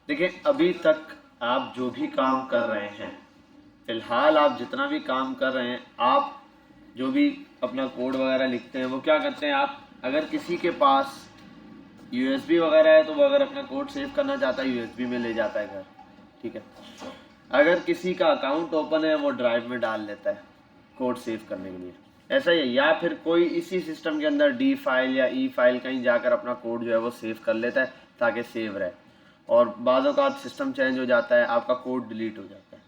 देखिए, अभी तक आप जो भी काम कर रहे हैं, फिलहाल आप जितना भी काम कर रहे हैं, आप जो भी अपना कोड वगैरह लिखते हैं वो क्या करते हैं, आप अगर किसी के पास यूएसबी वगैरह है तो वो अगर अपना कोड सेव करना चाहता है यूएसबी में ले जाता है घर, ठीक है। अगर किसी का अकाउंट ओपन है वो ड्राइव में डाल लेता है कोड सेव करने के लिए, ऐसा ही है। या फिर कोई इसी सिस्टम के अंदर डी फाइल या ई फाइल कहीं जाकर अपना कोड जो है वो सेव कर लेता है ताकि सेव रहे, और बाज़ों का सिस्टम चेंज हो जाता है, आपका कोड डिलीट हो जाता है,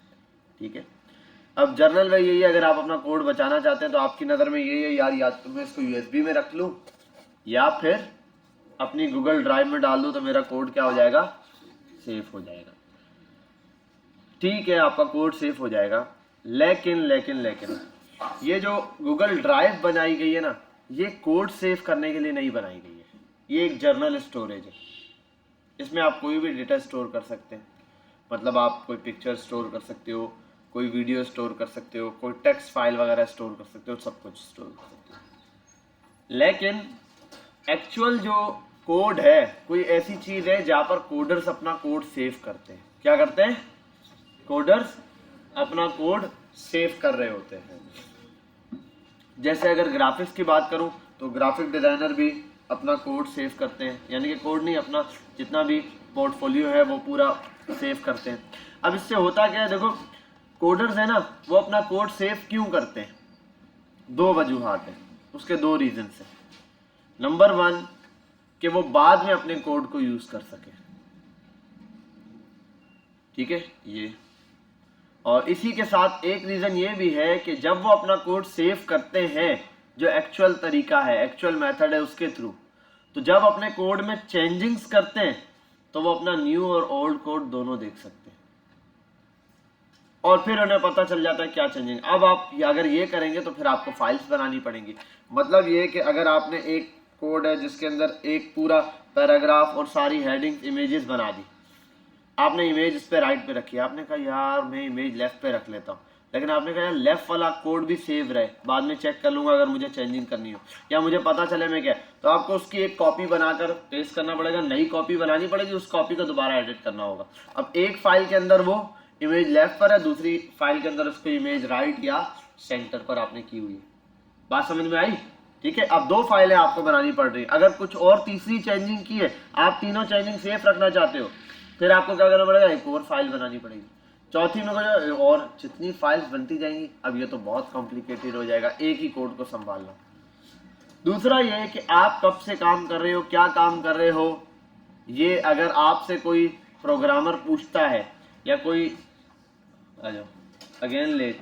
ठीक है। अब जर्नल में यही है, अगर आप अपना कोड बचाना चाहते हैं तो आपकी नज़र में यही है, यार या तो मैं इसको यूएसबी में रख लूँ या फिर अपनी गूगल ड्राइव में डाल दूँ तो मेरा कोड क्या हो जाएगा, सेव हो जाएगा। ठीक है, आपका कोड सेव हो जाएगा, लेकिन लेकिन लेकिन ये जो गूगल ड्राइव बनाई गई है ना, ये कोड सेव करने के लिए नहीं बनाई गई है। ये एक जर्नल स्टोरेज है, इसमें आप कोई भी डेटा स्टोर कर सकते हैं। मतलब आप कोई पिक्चर स्टोर कर सकते हो, कोई वीडियो स्टोर कर सकते हो, कोई टेक्स्ट फाइल वगैरह स्टोर कर सकते हो, सब कुछ स्टोर कर सकते हो। लेकिन एक्चुअल जो कोड है कोई ऐसी चीज़ है जहाँ पर कोडर्स अपना कोड सेव करते हैं। क्या करते हैं? कोडर्स अपना कोड सेव कर रहे होते हैं। जैसे अगर ग्राफिक्स की बात करूं तो ग्राफिक डिज़ाइनर भी अपना कोड सेव करते हैं, यानी कि कोड नहीं, अपना जितना भी पोर्टफोलियो है वो पूरा सेव करते हैं। अब इससे होता क्या है, देखो कोडर्स है ना, वो अपना कोड सेव क्यों करते हैं? दो वजूहात हैं, उसके दो रीजन है। नंबर वन, कि वो बाद में अपने कोड को यूज कर सके, ठीक है ये। और इसी के साथ एक रीजन ये भी है कि जब वो अपना कोड सेव करते हैं, जो एक्चुअल तरीका है, एक्चुअल मेथड है उसके थ्रू, तो जब अपने कोड में चेंजिंग्स करते हैं तो वो अपना न्यू और ओल्ड कोड दोनों देख सकते हैं, और फिर उन्हें पता चल जाता है क्या चेंजिंग। अब आप अगर ये करेंगे तो फिर आपको फाइल्स बनानी पड़ेंगी। मतलब ये कि अगर आपने एक कोड है जिसके अंदर एक पूरा पैराग्राफ और सारी हेडिंग इमेजेस बना दी, आपने इमेज इस पे राइट पे रखी, आपने कहा यार मैं इमेज लेफ्ट पे रख लेता हूँ, लेकिन आपने कहा यार लेफ्ट वाला कोड भी सेव रहे, बाद में चेक कर लूंगा अगर मुझे चेंजिंग करनी हो या मुझे पता चले मैं क्या, तो आपको उसकी एक कॉपी बनाकर पेस्ट करना पड़ेगा, नई कॉपी बनानी पड़ेगी, उस कॉपी को दोबारा एडिट करना होगा। अब एक फाइल के अंदर वो इमेज लेफ्ट पर है, दूसरी फाइल के अंदर उसको इमेज राइट या सेंटर पर आपने की हुई है। बात समझ में आई? ठीक है, अब दो फाइलें आपको बनानी पड़ रही है। अगर कुछ और तीसरी चेंजिंग की है, आप तीनों चेंजिंग सेफ रखना चाहते हो, फिर आपको क्या करना पड़ेगा, एक और फाइल बनानी पड़ेगी, चौथी में कुछ और, जितनी फाइल्स बनती जाएंगी। अब ये तो बहुत कॉम्प्लिकेटेड हो जाएगा एक ही कोड को संभालना। दूसरा ये है कि आप कब से काम कर रहे हो, क्या काम कर रहे हो, ये अगर आपसे कोई प्रोग्रामर पूछता है या कोई, आ जाओ अगेन लेट,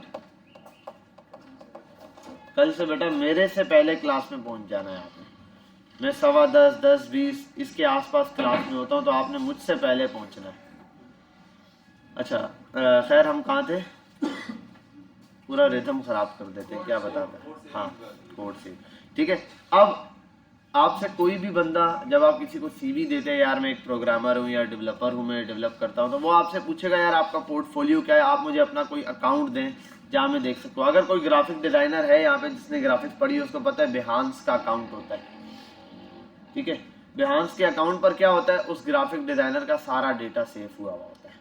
कल से बेटा मेरे से पहले क्लास में पहुंच जाना है आपने। मैं 10:15, 10, 20 इसके आसपास क्लास में होता हूँ, तो आपने मुझसे पहले पहुंचना है। अच्छा, खैर हम कहाँ थे? पूरा रिदम खराब कर देते हैं, क्या बताता है। हाँ, कोड से, ठीक है। अब आपसे कोई भी बंदा, जब आप किसी को सीवी देते हैं, यार मैं एक प्रोग्रामर हूँ या डेवलपर हूँ, मैं डेवलप करता हूँ, तो वो आपसे पूछेगा यार आपका पोर्टफोलियो क्या है, आप मुझे अपना कोई अकाउंट दें जहाँ मैं देख सकूँ। अगर कोई ग्राफिक डिजाइनर है यहाँ पे जिसने ग्राफिक्स पढ़ी है, उसको पता है बिहांस का अकाउंट होता है, ठीक है। बिहांस के अकाउंट पर क्या होता है, उस ग्राफिक डिजाइनर का सारा डेटा सेव हुआ होता है।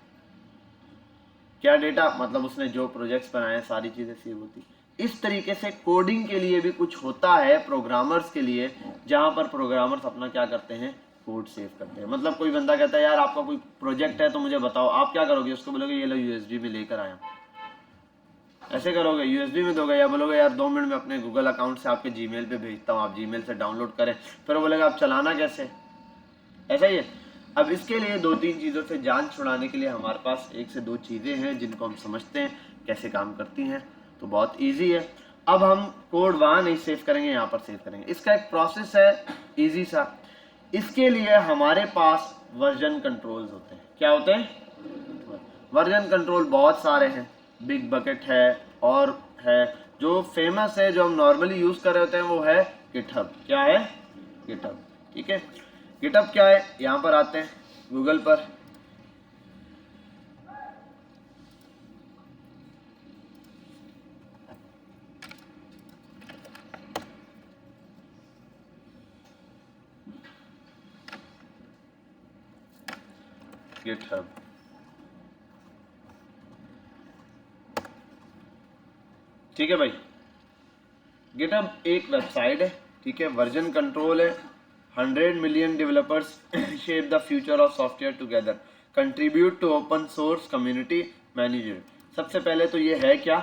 क्या डेटा? मतलब उसने जो प्रोजेक्ट्स बनाए सारी चीजें सेव होती। इस तरीके से कोडिंग के लिए भी कुछ होता है प्रोग्रामर्स के लिए, जहां पर प्रोग्रामर्स अपना क्या करते हैं, कोड सेव करते हैं। मतलब कोई बंदा कहता है यार आपका कोई प्रोजेक्ट है तो मुझे बताओ, आप क्या करोगे? उसको बोलोगे ये लो यूएसबी में लेकर आया, ऐसे करोगे, यूएसबी में दोगे, या बोलोगे यार 2 मिनट में अपने गूगल अकाउंट से आपके जीमेल पे भेजता हूँ, आप जीमेल से डाउनलोड करें, फिर वो बोलेगा आप चलाना कैसे, ऐसा ही है। अब इसके लिए 2-3 चीज़ों से जान छुड़ाने के लिए हमारे पास 1 से 2 चीज़ें हैं जिनको हम समझते हैं कैसे काम करती हैं, तो बहुत इजी है। अब हम कोड वहाँ नहीं सेव करेंगे, यहाँ पर सेव करेंगे। इसका एक प्रोसेस है इजी सा। इसके लिए हमारे पास वर्जन कंट्रोल्स होते हैं। क्या होते हैं? वर्जन कंट्रोल बहुत सारे हैं, बिग बकेट है और है, जो फेमस है जो हम नॉर्मली यूज कर रहे होते हैं वो है गिटहब। क्या है? गिटहब, ठीक है। गिटहब क्या है? यहाँ पर आते हैं गूगल पर, GitHub। ठीक है भाई, GitHub एक वेबसाइट है, ठीक है, वर्जन कंट्रोल है, 100 million developers shape the future of software together, contribute to open source community manager. सबसे पहले तो ये है क्या,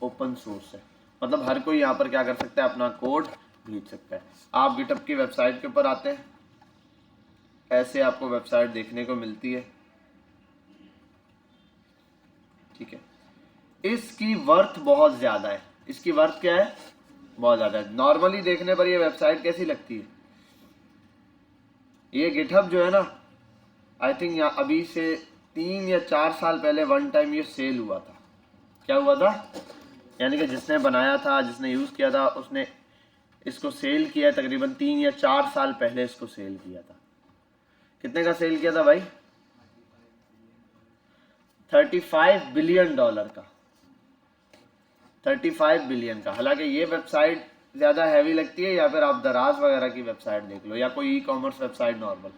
ओपन सोर्स है, मतलब हर कोई यहाँ पर क्या कर सकता है, अपना कोड भेज सकता है। आप GitHub की वेबसाइट के ऊपर आते हैं, ऐसे आपको वेबसाइट देखने को मिलती है, ठीक है। इसकी वर्थ बहुत ज़्यादा है, इसकी वर्थ क्या है, बहुत ज़्यादा है। नॉर्मली देखने पर ये वेबसाइट कैसी लगती है, ये GitHub जो है ना, आई थिंक यहाँ अभी से 3 या 4 साल पहले वन टाइम ये सेल हुआ था। क्या हुआ था, यानी कि जिसने बनाया था, जिसने यूज़ किया था, उसने इसको सेल किया, तकरीबन 3 या 4 साल पहले इसको सेल किया था। कितने का सेल किया था भाई, $35 बिलियन का, 35 बिलियन का। हालांकि ये वेबसाइट ज़्यादा हैवी लगती है, या फिर आप दराज वगैरह की वेबसाइट देख लो, या कोई ई-कॉमर्स वेबसाइट नॉर्मल,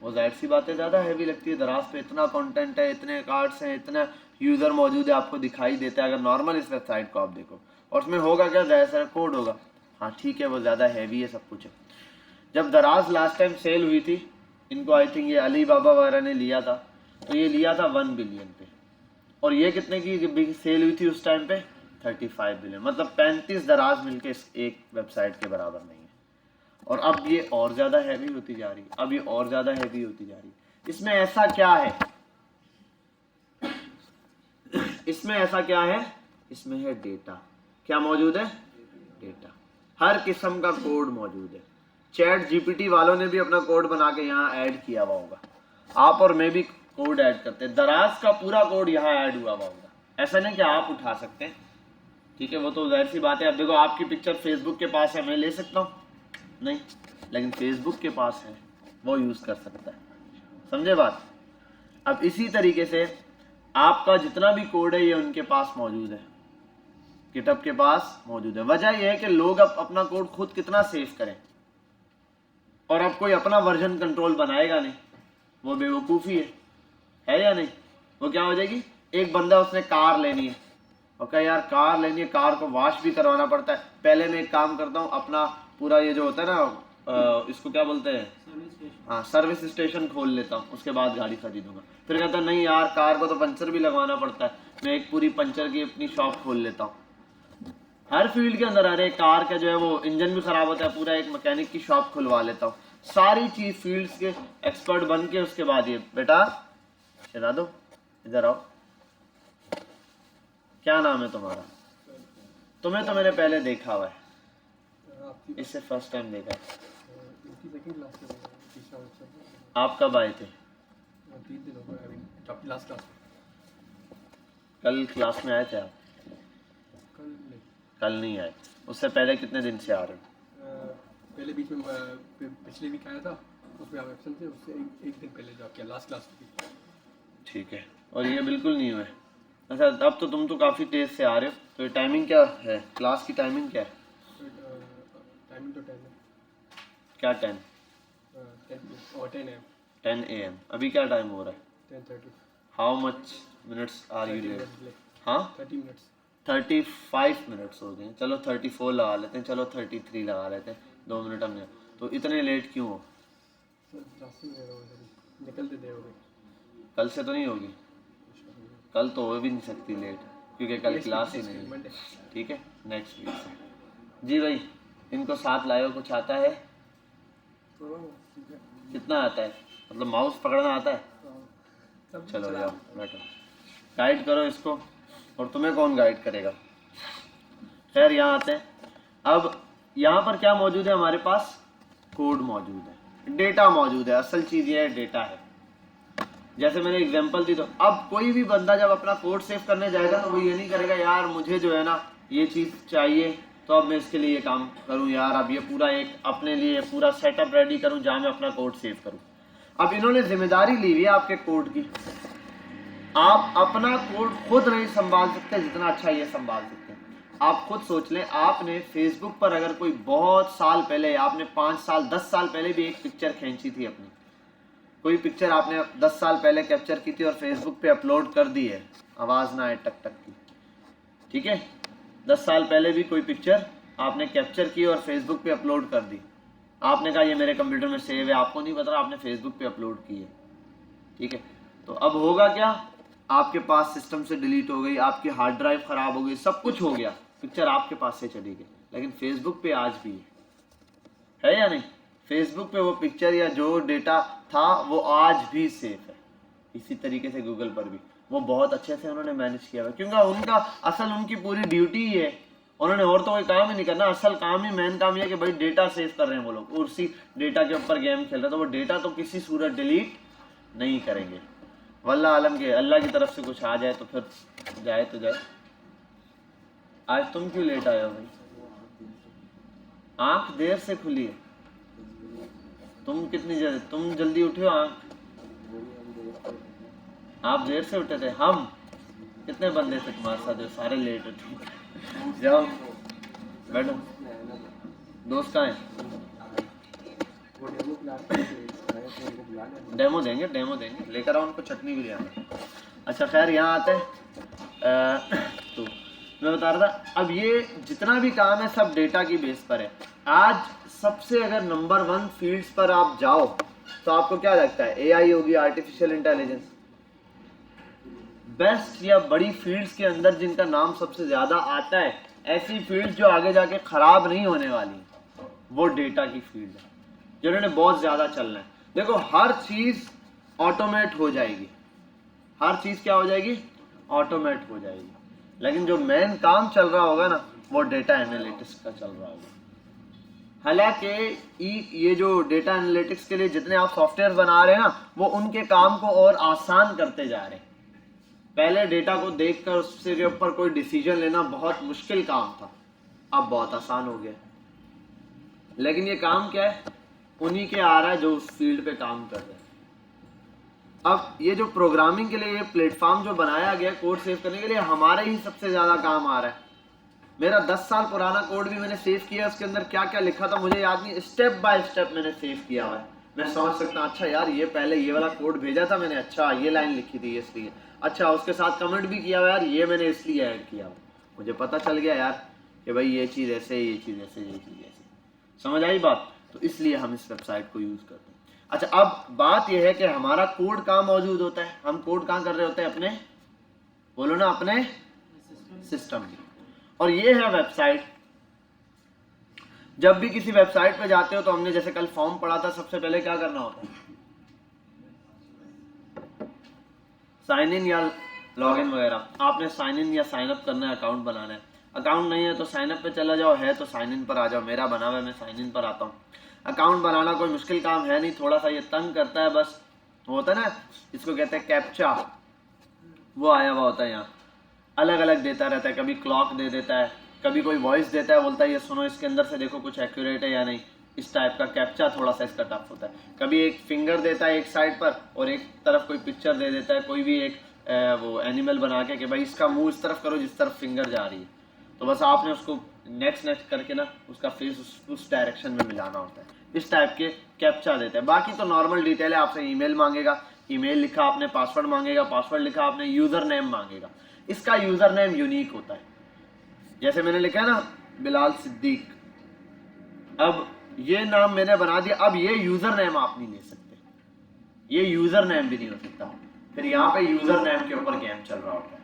वो जाहिर सी बात है ज़्यादा हैवी लगती है। दराज पे इतना कंटेंट है, इतने कार्ड्स हैं, इतना यूज़र मौजूद है, आपको दिखाई देता है अगर नॉर्मल इस वेबसाइट को आप देखो। और उसमें होगा क्या, ज़्यादा सारा कोड होगा, हाँ ठीक है, वो ज़्यादा हैवी है, सब कुछ है। जब दराज लास्ट टाइम सेल हुई थी, इनको आई थिंक ये अली बाबा वगैरह ने लिया था, तो ये लिया था 1 बिलियन पे, और ये कितने की सेल हुई थी उस टाइम पे, 35 बिलियन, मतलब 35 दराज मिलके इस एक वेबसाइट के बराबर नहीं है। और अब ये और ज़्यादा हैवी होती जा रही है, अब ये और ज़्यादा हैवी होती जा रही है। इसमें ऐसा क्या है, इसमें ऐसा क्या है, इसमें है डेटा। क्या मौजूद है, डेटा, हर किस्म का कोड मौजूद है। चैट GPT वालों ने भी अपना कोड बना के यहाँ ऐड किया हुआ होगा, आप और मैं भी कोड ऐड करते हैं, दराज का पूरा कोड यहाँ ऐड हुआ हुआ होगा। ऐसा नहीं कि आप उठा सकते हैं, ठीक है, वो तो जाहिर सी बात है। अब देखो, आपकी पिक्चर फेसबुक के पास है, मैं ले सकता हूँ नहीं, लेकिन फेसबुक के पास है, वो यूज़ कर सकता है, समझे बात। अब इसी तरीके से आपका जितना भी कोड है ये उनके पास मौजूद है, GitHub के पास मौजूद है। वजह यह है कि लोग अब अपना कोड खुद कितना सेव करें, और अब कोई अपना वर्जन कंट्रोल बनाएगा नहीं, वो बेवकूफ़ी है या नहीं। वो क्या हो जाएगी, एक बंदा उसने कार लेनी है, और कहा यार कार लेनी है, कार को वॉश भी करवाना पड़ता है, पहले मैं एक काम करता हूँ, अपना पूरा ये जो होता है ना, इसको क्या बोलते हैं, हाँ, सर्विस स्टेशन खोल लेता हूँ, उसके बाद गाड़ी खरीदूंगा। फिर कहता है नहीं यार, कार को तो पंचर भी लगवाना पड़ता है, मैं एक पूरी पंचर की अपनी शॉप खोल लेता हूँ। हर फील्ड के अंदर, अरे कार का जो है वो इंजन भी खराब होता है, पूरा एक मैकेनिक की शॉप खुलवा लेता हूँ। सारी चीज फील्ड्स के एक्सपर्ट बन के उसके बाद ये बेटा चला दो, इधर आओ, क्या नाम है तुम्हारा, तुम्हें तो मैंने पहले देखा हुआ है, इससे फर्स्ट टाइम देखा है। आप कब आए थे, कल क्लास में आए थे आप, कल नहीं आए, उससे पहले कितने दिन से आ रहे हो, पहले बीच में पिछले वीक आया था, उसमें आप एब्सेंट थे, उससे एक दिन पहले जॉब किया, लास्ट क्लास की। ठीक है, और ये बिल्कुल नहीं हुए। अच्छा, अब तो तुम तो काफ़ी तेज़ से आ रहे हो, तो ये टाइमिंग क्या है, क्लास की टाइमिंग क्या है, टाइमिंग तो 10 है। क्या 10 और 10 है, 10 AM। अभी क्या टाइम हो रहा है, 10:30। How much minutes are you late, हाँ 30 मिनट्स, 35 मिनट्स हो गए, चलो 34 लगा लेते हैं, चलो 33 लगा लेते हैं, 2 मिनट हमने, तो इतने लेट क्यों हो, निकलते देर हो गई। कल से तो नहीं होगी, कल तो हो भी नहीं सकती लेट, क्योंकि कल क्लास ही नहीं है, ठीक है, नेक्स्ट वीक से। जी भाई, इनको साथ लाए, कुछ आता है, कितना आता है, मतलब माउस पकड़ना आता है, चलो जाओ बैठो, गाइड करो इसको, और तुम्हें कौन गाइड करेगा। खैर, यहाँ आते हैं। अब यहाँ पर क्या मौजूद है, हमारे पास कोड मौजूद है, डेटा मौजूद है, असल चीज़ ये है, डेटा है। जैसे मैंने एग्जांपल दी, तो अब कोई भी बंदा जब अपना कोड सेव करने जाएगा तो वो ये नहीं करेगा यार मुझे जो है ना ये चीज़ चाहिए, तो अब मैं इसके लिए ये काम करूँ यार, अब ये पूरा एक अपने लिए पूरा सेटअप रेडी करूँ जहाँ मैं अपना कोड सेव करूँ। अब इन्होंने जिम्मेदारी ली हुई है आपके कोड की, आप अपना कोड खुद नहीं संभाल सकते जितना अच्छा ये संभाल सकते हैं। आप खुद सोच लें, आपने फेसबुक पर अगर कोई बहुत साल पहले, आपने 5 साल 10 साल पहले भी एक पिक्चर खींची थी अपनी, कोई पिक्चर आपने 10 साल पहले कैप्चर की थी और फेसबुक पे अपलोड कर दी है, आवाज़ ना आए टक टक की, ठीक है, 10 साल पहले भी कोई पिक्चर आपने कैप्चर की और फेसबुक पे अपलोड कर दी, आपने कहा ये मेरे कंप्यूटर में सेव है, आपको नहीं पता आपने फेसबुक पे अपलोड की है, ठीक है, तो अब होगा क्या, आपके पास सिस्टम से डिलीट हो गई, आपकी हार्ड ड्राइव खराब हो गई, सब कुछ हो गया, पिक्चर आपके पास से चली गई, लेकिन फेसबुक पे आज भी है या नहीं, फेसबुक पे वो पिक्चर या जो डेटा था वो आज भी सेफ है। इसी तरीके से गूगल पर भी वो बहुत अच्छे से उन्होंने मैनेज किया है, क्योंकि उनका असल उनकी पूरी ड्यूटी ही है, उन्होंने और तो कोई काम ही नहीं करना, असल काम ही मेन काम ये है कि भाई डेटा सेव कर रहे हैं वो लोग, उसी डेटा के ऊपर गेम खेल रहे हैं, तो वो डेटा तो किसी सूरत डिलीट नहीं करेंगे। वल्लाह आलम के अल्लाह की तरफ से कुछ आ जाए तो फिर जाए तो जाए। आज तुम क्यों लेट आए हो भाई, आंख देर से खुली है, तुम जल्दी उठे हो, आंख आप देर से उठे थे, हम कितने बंदे थे तुम्हारे साथ जो सारे लेट उठे, जाओ बैठो, दोस्त कहाँ है, डेमो देंगे लेकर आओ उनको, चटनी भी ले आना। अच्छा खैर यहाँ आते हैं, तो मैं बता रहा था, अब ये जितना भी काम है सब डेटा की बेस पर है। आज सबसे अगर नंबर 1 फील्ड्स पर आप जाओ तो आपको क्या लगता है, एआई होगी, आर्टिफिशियल इंटेलिजेंस, बेस्ट या बड़ी फील्ड्स के अंदर जिनका नाम सबसे ज्यादा आता है, ऐसी फील्ड्स जो आगे जाके खराब नहीं होने वाली, वो डेटा की फील्ड है, जिन्होंने बहुत ज्यादा चलना है। देखो हर चीज ऑटोमेट हो जाएगी, हर चीज क्या हो जाएगी, ऑटोमेट हो जाएगी, लेकिन जो मेन काम चल रहा होगा ना वो डेटा एनालिटिक्स का चल रहा होगा। हालांकि ये जो डेटा एनालिटिक्स के लिए जितने आप सॉफ्टवेयर बना रहे हैं ना, वो उनके काम को और आसान करते जा रहे हैं। पहले डेटा को देखकर उसके ऊपर कोई डिसीजन लेना बहुत मुश्किल काम था, अब बहुत आसान हो गया। लेकिन ये काम क्या है, उन्हीं के आ रहा है जो उस फील्ड पे काम कर रहे हैं। अब ये जो प्रोग्रामिंग के लिए ये प्लेटफॉर्म जो बनाया गया कोड सेव करने के लिए, हमारे ही सबसे ज्यादा काम आ रहा है। मेरा 10 साल पुराना कोड भी मैंने सेव किया, उसके अंदर क्या क्या लिखा था मुझे याद नहीं, स्टेप बाय स्टेप मैंने सेव किया हुआ है। मैं समझ सकता हूँ, अच्छा यार ये पहले ये वाला कोड भेजा था मैंने, अच्छा ये लाइन लिखी थी इसलिए, अच्छा उसके साथ कमेंट भी किया हुआ यार, ये मैंने इसलिए ऐड किया हुआ, मुझे पता चल गया यार कि भाई ये चीज़ ऐसे, ये चीज़ ऐसे, ये चीज़ ऐसे, समझ आई बात। तो इसलिए हम इस वेबसाइट को यूज़ करते हैं। अच्छा अब बात यह है कि हमारा कोड कहाँ मौजूद होता है, हम कोड कहाँ कर रहे होते हैं, अपने, बोलो ना, अपने सिस्टम में। और ये है वेबसाइट। जब भी किसी वेबसाइट पे जाते हो तो हमने जैसे कल फॉर्म पढ़ा था, सबसे पहले क्या करना होता है, साइन इन या लॉग इन वगैरह। आपने साइन इन या साइन अप करना है, अकाउंट बनाना है। अकाउंट नहीं है तो साइन अप पे चला जाओ, है तो साइन इन पर आ जाओ। मेरा बना हुआ है, मैं साइन इन पर आता हूँ। अकाउंट बनाना कोई मुश्किल काम है नहीं, थोड़ा सा ये तंग करता है, बस होता है ना, इसको कहते हैं कैप्चा, वो आया हुआ होता है यहाँ, अलग अलग देता रहता है, कभी क्लॉक दे देता है, कभी कोई वॉइस देता है, बोलता है ये सुनो इसके अंदर से देखो कुछ एक्यूरेट है या नहीं, इस टाइप का कैप्चा थोड़ा सा इसका टफ होता है। कभी एक फिंगर देता है एक साइड पर और एक तरफ कोई पिक्चर दे देता है, कोई भी एक वो एनिमल बना के कि भाई इसका मुंह इस तरफ करो जिस तरफ फिंगर जा रही है, तो बस आपने उसको नेक्स्ट करके ना उसका फेस उस डायरेक्शन में मिलाना होता है। इस टाइप के कैप्चा देते हैं। बाकी तो नॉर्मल डिटेल है, आपसे ईमेल मांगेगा, ईमेल लिखा आपने, पासवर्ड मांगेगा, पासवर्ड लिखा आपने, यूजर नेम मांगेगा। इसका यूजर नेम यूनिक होता है, जैसे मैंने लिखा है ना बिलाल सिद्दीक, अब ये नाम मैंने बना दिया, अब ये यूजर नेम आप नहीं ले सकते, ये यूजर नेम भी नहीं हो सकता। फिर यहाँ पे यूजर नेम के ऊपर गेम चल रहा होता है,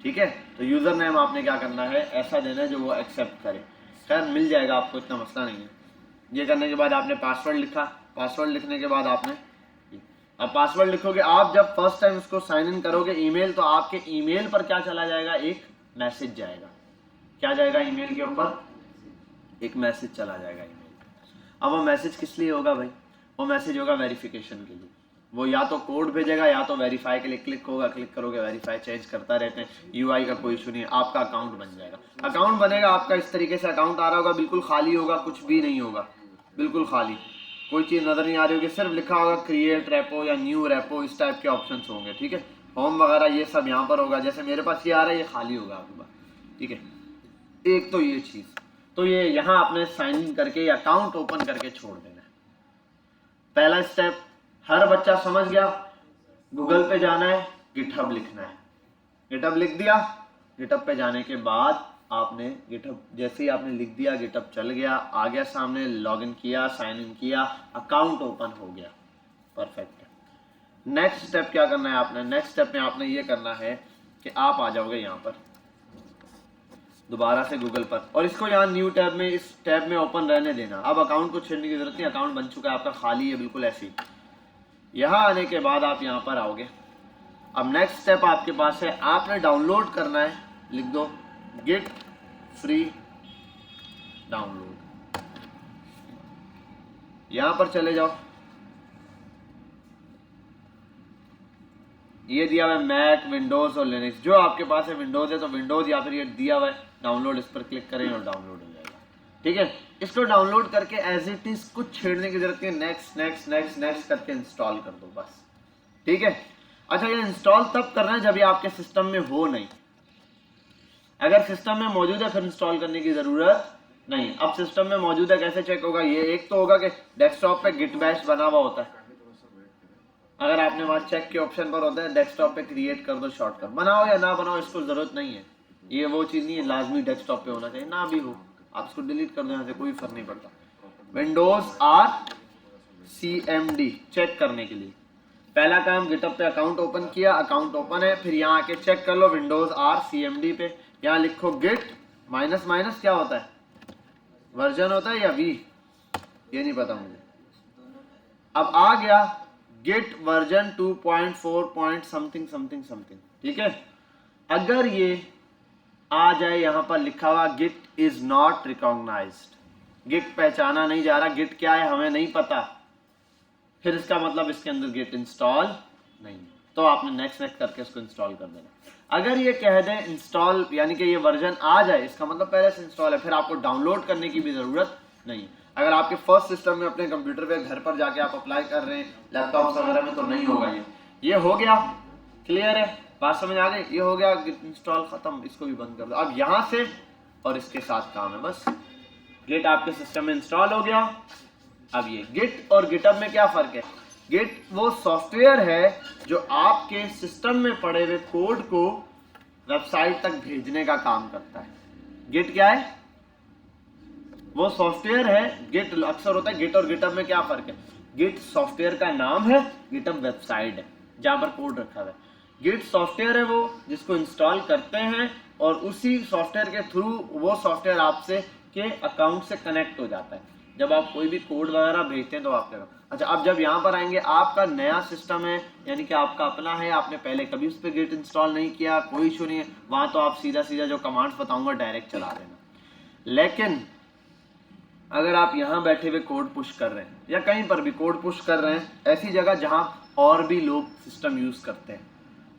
ठीक है। तो यूजर नेम आपने क्या करना है, ऐसा देना है जो वो एक्सेप्ट करे। खैर मिल जाएगा आपको, इतना मसला नहीं है। ये करने के बाद आपने पासवर्ड लिखा, पासवर्ड लिखने के बाद आपने, अब पासवर्ड लिखोगे आप, जब फर्स्ट टाइम इसको साइन इन करोगे ईमेल, तो आपके ईमेल पर क्या चला जाएगा, एक मैसेज जाएगा। क्या जाएगा ईमेल के ऊपर, एक मैसेज चला जाएगा ईमेल। अब वो मैसेज किस लिए होगा भाई, वो मैसेज होगा वेरिफिकेशन के लिए। वो या तो कोड भेजेगा या तो वेरीफाई के लिए क्लिक होगा, क्लिक करोगे वेरीफाई, चेंज करता रहते हैं। यूआई का कोई इशू नहीं, आपका अकाउंट बन जाएगा। अकाउंट बनेगा आपका, इस तरीके से अकाउंट आ रहा होगा, बिल्कुल खाली होगा, कुछ भी नहीं होगा, बिल्कुल खाली, कोई चीज़ नज़र नहीं आ रही होगी, सिर्फ लिखा होगा क्रिएट रेपो या न्यू रेपो, इस टाइप के ऑप्शंस होंगे, ठीक है। होम वगैरह ये सब यहाँ पर होगा, जैसे मेरे पास ये आ रहा है, ये खाली होगा आपके पास, ठीक है। एक तो ये चीज़, तो ये यहाँ आपने साइन इन करके या अकाउंट ओपन करके छोड़ देना है। पहला स्टेप हर बच्चा समझ गया? गूगल पे जाना है, गिटहब लिखना है, गिटहब लिख दिया। गिटहब पे जाने के बाद आपने गिटहब जैसे ही आपने लिख दिया, गिटहब चल गया, आ गया सामने, लॉगिन किया, साइन इन किया, अकाउंट ओपन हो गया। परफेक्ट। नेक्स्ट स्टेप क्या करना है आपने? नेक्स्ट स्टेप में आपने ये करना है कि आप आ जाओगे यहाँ पर दोबारा से गूगल पर, और इसको यहाँ न्यू टैब में, इस टैब में ओपन रहने देना। अब अकाउंट को छेड़ने की जरूरत नहीं, अकाउंट बन चुका है आपका, खाली है बिल्कुल ऐसे ही। यहाँ आने के बाद आप यहाँ पर आओगे। अब नेक्स्ट स्टेप आपके पास है, आपने डाउनलोड करना है, लिख दो गिट फ्री डाउनलोड। यहां पर चले जाओ, ये दिया हुआ है मैक, विंडोज और लिनक्स। जो आपके पास है विंडोज है तो विंडोज, या फिर ये दिया हुआ है डाउनलोड, इस पर क्लिक करें और डाउनलोड हो जाएगा। ठीक है, इसको डाउनलोड करके एज इट इज, कुछ छेड़ने की जरूरत नहीं, नेक्स्ट नेक्स्ट नेक्स्ट नेक्स्ट करके इंस्टॉल कर दो बस। ठीक है। अच्छा, ये इंस्टॉल तब करना है जब ये आपके सिस्टम में हो नहीं। अगर सिस्टम में मौजूद है फिर इंस्टॉल करने की जरूरत नहीं। अब सिस्टम में मौजूद है, कैसे चेक होगा? ये एक तो होगा कि डेस्कटॉप पे गिट बैश बना हुआ होता है, अगर आपने वहां चेक के ऑप्शन पर होता है डेस्कटॉप पे क्रिएट कर दो शॉर्टकट, बनाओ या ना बनाओ इसको जरूरत नहीं है। ये वो चीज नहीं है लाजमी डेस्कटॉप पे होना चाहिए, ना भी हो आप इसको डिलीट कर दो, यहाँ से कोई फर्क नहीं पड़ता। विंडोज RCMD चेक करने के लिए पहला काम, गिटहब पे अकाउंट ओपन किया, अकाउंट ओपन है, फिर यहाँ आके चेक कर लो विंडोज RCMD पे, यहाँ लिखो गिट माइनस माइनस, क्या होता है? वर्जन होता है या वी, ये नहीं पता मुझे। अब आ गया git version 2.4 point something something something. ठीक है, अगर ये आ जाए यहाँ पर लिखा हुआ git is not recognised, git पहचाना नहीं जा रहा, गिट क्या है हमें नहीं पता, फिर इसका मतलब इसके अंदर गिट इंस्टॉल नहीं, तो आपने नेक्स्ट नेक्स्ट करके इसको इंस्टॉल कर देना। अगर ये कह दें इंस्टॉल, यानी कि ये वर्जन आ जाए, इसका मतलब पहले से इंस्टॉल है, फिर आपको डाउनलोड करने की भी जरूरत नहीं। अगर आपके फर्स्ट सिस्टम में अपने कंप्यूटर पे घर पर जाके आप अप्लाई कर रहे हैं, लैपटॉप वगैरह में, तो नहीं होगा ये हो गया। क्लियर है? बात समझ आ गई? ये हो गया गिट इंस्टॉल, खत्म, इसको भी बंद कर दो। अब यहां से और इसके साथ काम है बस, गिट आपके सिस्टम में इंस्टॉल हो गया। अब ये गिट और गिटहब में क्या फर्क है? गिट वो सॉफ्टवेयर है जो आपके सिस्टम में पड़े हुए कोड को वेबसाइट तक भेजने का काम करता है। गिट क्या है? वो सॉफ्टवेयर है। गिट अक्सर होता है, गिट और गिटहब में क्या फर्क है? गिट सॉफ्टवेयर का नाम है, गिटहब वेबसाइट है जहां पर कोड रखा हुआ है। गिट सॉफ्टवेयर है वो जिसको इंस्टॉल करते हैं और उसी सॉफ्टवेयर के थ्रू वो सॉफ्टवेयर आपसे के अकाउंट से कनेक्ट हो जाता है। जब आप कोई भी कोड वगैरह भेजते हैं तो आप क्या, अच्छा अब जब यहाँ पर आएंगे, आपका नया सिस्टम है, यानी कि आपका अपना है, आपने पहले कभी उस पर गिट इंस्टॉल नहीं किया, कोई इशू नहीं है, वहां तो आप सीधा सीधा जो कमांड्स बताऊंगा डायरेक्ट चला देना। लेकिन अगर आप यहाँ बैठे हुए कोड पुश कर रहे हैं या कहीं पर भी कोड पुश कर रहे हैं, ऐसी जगह जहां और भी लोग सिस्टम यूज करते हैं,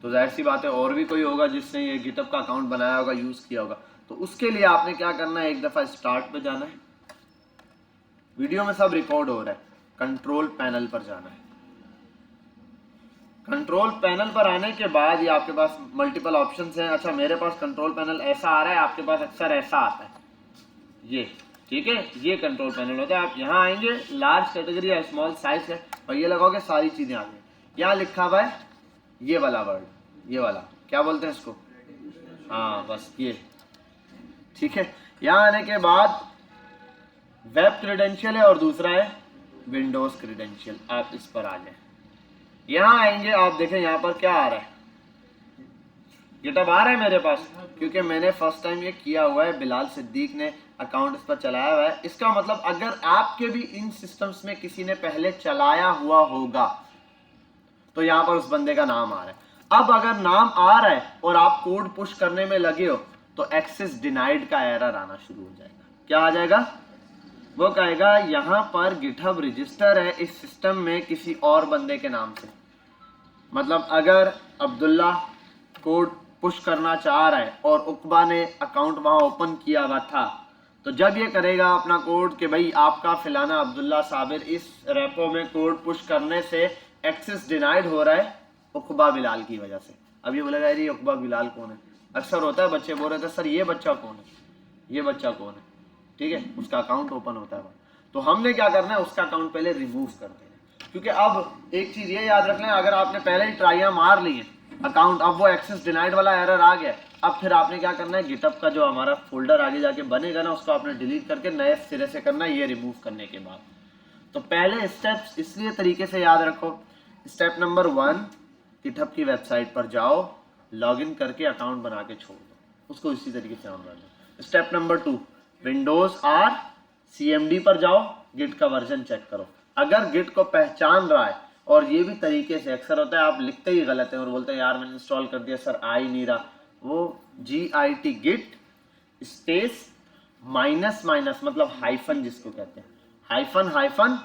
तो जाहिर सी बात है और भी कोई होगा जिसने ये गिटहब का अकाउंट बनाया होगा, यूज किया होगा। तो उसके लिए आपने क्या करना है, एक दफा स्टार्ट पे जाना है, वीडियो में सब रिकॉर्ड हो रहा है, कंट्रोल पैनल पर जाना है। कंट्रोल पैनल पर आने के बाद ये आपके पास मल्टीपल ऑप्शंस हैं। अच्छा मेरे पास कंट्रोल पैनल ऐसा आ रहा है, आपके पास अक्सर ऐसा आता है, ये ठीक है, ये कंट्रोल पैनल होता है। आप यहाँ आएंगे, लार्ज कैटेगरी या स्मॉल साइज है, और ये लगाओगे सारी चीजें आ गई। यहाँ लिखा हुआ है ये वाला वर्ड, ये वाला क्या बोलते हैं इसको, हाँ बस ये, ठीक है। यहाँ आने के बाद वेब क्रेडेंशियल है और दूसरा है विंडोज क्रेडेंशियल, आप इस पर आ जाए। यहाँ आएंगे, आप देखें यहाँ पर क्या आ रहा है, गिटहब आ रहा है मेरे पास, क्योंकि मैंने फर्स्ट टाइम ये किया हुआ है, बिलाल सिद्दीक ने अकाउंट इस पर चलाया हुआ है। इसका मतलब अगर आपके भी इन सिस्टम्स में किसी ने पहले चलाया हुआ होगा तो यहाँ पर उस बंदे का नाम आ रहा है। अब अगर नाम आ रहा है और आप कोड पुश करने में लगे हो तो एक्सेस डिनाइड का एरर आना शुरू हो जाएगा। क्या आ जाएगा? वो कहेगा यहाँ पर गिटहब रजिस्टर है इस सिस्टम में किसी और बंदे के नाम से। मतलब अगर अब्दुल्ला कोड पुश करना चाह रहा है और उकबा ने अकाउंट वहां ओपन किया हुआ था, तो जब ये करेगा अपना कोड कि भाई आपका फिलाना अब्दुल्ला साबिर इस रेपो में कोड पुश करने से एक्सेस डिनाइड हो रहा है उकबा बिलाल की वजह से। अब ये बोलेगा अरे उकबा बिलाल कौन है? अक्सर होता है बच्चे बोल रहे थे सर ये बच्चा कौन है, ये बच्चा कौन है, ठीक है, उसका अकाउंट ओपन होता है। तो हमने क्या करना है, उसका अकाउंट पहले रिमूव कर देना। क्योंकि अब एक चीज़ ये याद रख लें, अगर आपने पहले ही ट्राइयाँ मार ली हैं अकाउंट, अब वो एक्सेस डिनाइड वाला एरर आ गया, अब फिर आपने क्या करना है, गिटहब का जो हमारा फोल्डर आगे जाके बनेगा ना, उसको आपने डिलीट करके नए सिरे से करना है, ये रिमूव करने के बाद। तो पहले स्टेप्स इसलिए तरीके से याद रखो। स्टेप नंबर 1, गिटहब की वेबसाइट पर जाओ, लॉगिन करके अकाउंट बना के छोड़ दो, उसको इसी तरीके से ऑन कर दो। Step number 2, Windows R CMD पर जाओ, गिट का वर्जन चेक करो। अगर गिट को पहचान रहा है, और ये भी तरीके से अक्सर होता है आप लिखते ही गलत है और बोलते हैं यार मैंने इंस्टॉल कर दिया सर आ ही नहीं रहा, वो GIT git space minus minus मतलब हाइफन जिसको कहते हैं, हाइफन हाइफन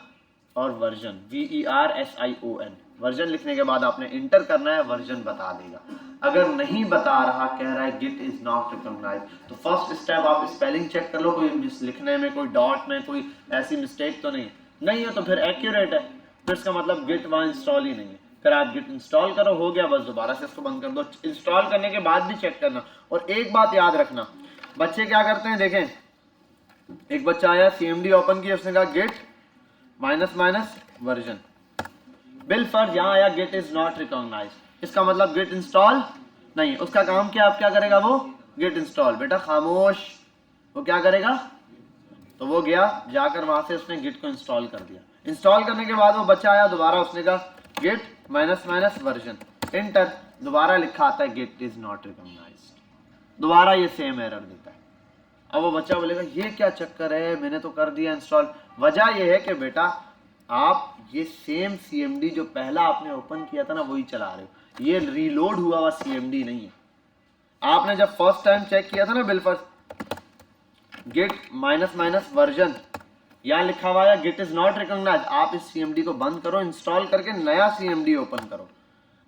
और वर्जन VERSION, वर्जन लिखने के बाद आपने इंटर करना है, वर्जन बता देगा। अगर नहीं बता रहा, कह रहा है गिट इज नॉट रिकॉग्नाइज, तो फर्स्ट स्टेप आप स्पेलिंग चेक कर लो, कोई लिखने में कोई डॉट में कोई ऐसी मिस्टेक तो नहीं है तो फिर एक्यूरेट है, फिर इसका मतलब गिट वहाँ इंस्टॉल ही नहीं है। फिर आप गिट इंस्टॉल करो, हो गया, बस दोबारा से इसको बंद कर दो। इंस्टॉल करने के बाद भी चेक करना। और एक बात याद रखना, बच्चे क्या करते हैं, देखें एक बच्चा आया CMD ओपन किया, उसने कहा गिट माइनस माइनस वर्जन, बिल फर्ज यहाँ आया गिट इज नॉट रिकॉग्नाइज, इसका मतलब गिट इंस्टॉल नहीं। उसका काम क्या, आप क्या करेगा, वो गिट इंस्टॉल, बेटा खामोश, वो क्या करेगा, तो वो गया जाकर वहां से उसने गिट को इंस्टॉल कर दिया। इंस्टॉल करने के बाद वो बच्चा आया दोबारा, उसने कहा git minus minus version, enter, दोबारा लिखा आता है गिट इज नॉट रिकॉग्नाइज, दोबारा ये सेम एरर देता है। अब वो बच्चा बोलेगा ये क्या चक्कर है, मैंने तो कर दिया इंस्टॉल। वजह ये है कि बेटा आप ये सेम CMD जो पहला आपने ओपन किया था ना वही चला रहे हो, ये रीलोड हुआ हुआ CMD नहीं है। आपने जब फर्स्ट टाइम चेक किया था ना बिल first, git minus minus version यहाँ लिखा हुआ है गिट इज नॉट रिकॉग्नाइज, आप इस CMD को बंद करो, इंस्टॉल करके नया CMD ओपन करो,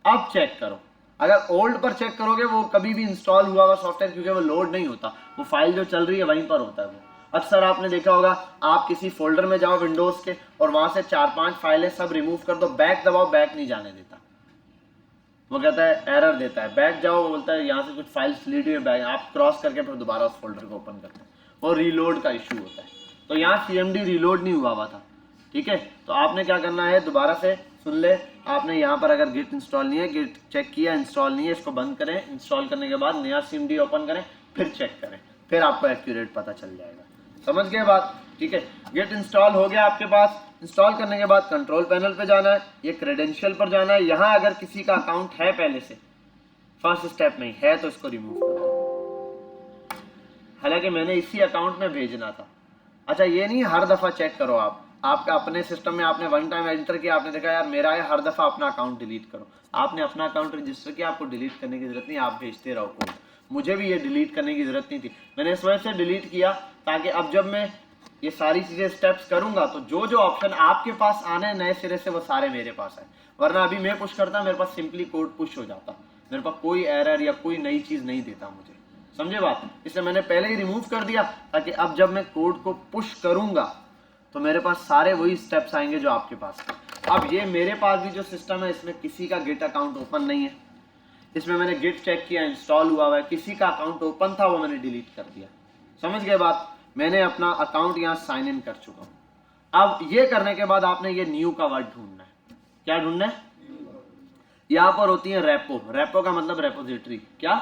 अब चेक करो। अगर ओल्ड पर चेक करोगे वो कभी भी इंस्टॉल हुआ हुआ सॉफ्टवेयर, क्योंकि वो लोड नहीं होता, वो फाइल जो चल रही है वहीं पर होता है वो। अक्सर आपने देखा होगा, आप किसी फोल्डर में जाओ विंडोज के और वहां से 4-5 फाइलें सब रिमूव कर दो, बैक दबाओ, बैक नहीं जाने देता, वो कहता है एरर देता है, बैक जाओ, वो बोलता है यहाँ से कुछ फाइल्स डिलीट हुई है, बैक, आप क्रॉस करके फिर दोबारा उस फोल्डर को ओपन करते हैं, और रीलोड का इशू होता है। तो यहाँ CMD रीलोड नहीं हुआ था, ठीक है। तो आपने क्या करना है, दोबारा से सुन ले, आपने यहाँ पर अगर गिट इंस्टॉल नहीं है, गिट चेक किया इंस्टॉल नहीं है, इसको बंद करें, इंस्टॉल करने के बाद नया CMD ओपन करें, फिर चेक करें, फिर आपको एक्यूरेट पता चल जाएगा। समझ गए बात, ठीक है। गिट इंस्टॉल हो गया आपके पास, इंस्टॉल करने के बाद कंट्रोल पैनल पे जाना है, ये क्रेडेंशियल पर जाना है, यहाँ अगर किसी का अकाउंट है पहले से, फर्स्ट स्टेप नहीं है तो इसको रिमूव कर दो, हालांकि मैंने इसी अकाउंट में भेजना था। अच्छा ये नहीं हर दफा चेक करो, आपका अपने सिस्टम में आपने वन टाइम एंटर किया, आपने देखा यार मेरा है, हर दफा अपना अकाउंट डिलीट करो। आपने अपना अकाउंट रजिस्टर किया, आपको डिलीट करने की जरूरत नहीं, आप भेजते रहो कोड। मुझे भी ये डिलीट करने की जरूरत नहीं थी, मैंने इस वजह से डिलीट किया ताकि अब जब मैं ये सारी चीजें स्टेप्स करूंगा तो जो जो ऑप्शन आपके पास आने नए सिरे से वो सारे मेरे पास है। वरना अभी मैं पुश करता, मेरे पास सिंपली कोड पुश हो जाता, मेरे पास कोई एरर या कोई नई चीज नहीं देता मुझे, समझे बात। इसलिए मैंने पहले ही रिमूव कर दिया ताकि अब जब मैं कोड को पुश करूंगा तो मेरे पास सारे वही स्टेप्स आएंगे जो आपके पास है। अब ये मेरे पास भी जो सिस्टम है इसमें किसी का गिट अकाउंट ओपन नहीं है, इसमें मैंने गिट चेक किया इंस्टॉल हुआ है, किसी का अकाउंट ओपन था वो मैंने डिलीट कर दिया, समझ गए बात। मैंने अपना अकाउंट यहाँ साइन इन कर चुका हूँ। अब ये करने के बाद आपने ये न्यू का वर्ड ढूंढना है, क्या ढूंढना है, यहाँ पर होती है रेपो, रेपो का मतलब रेपोजिटरी, क्या,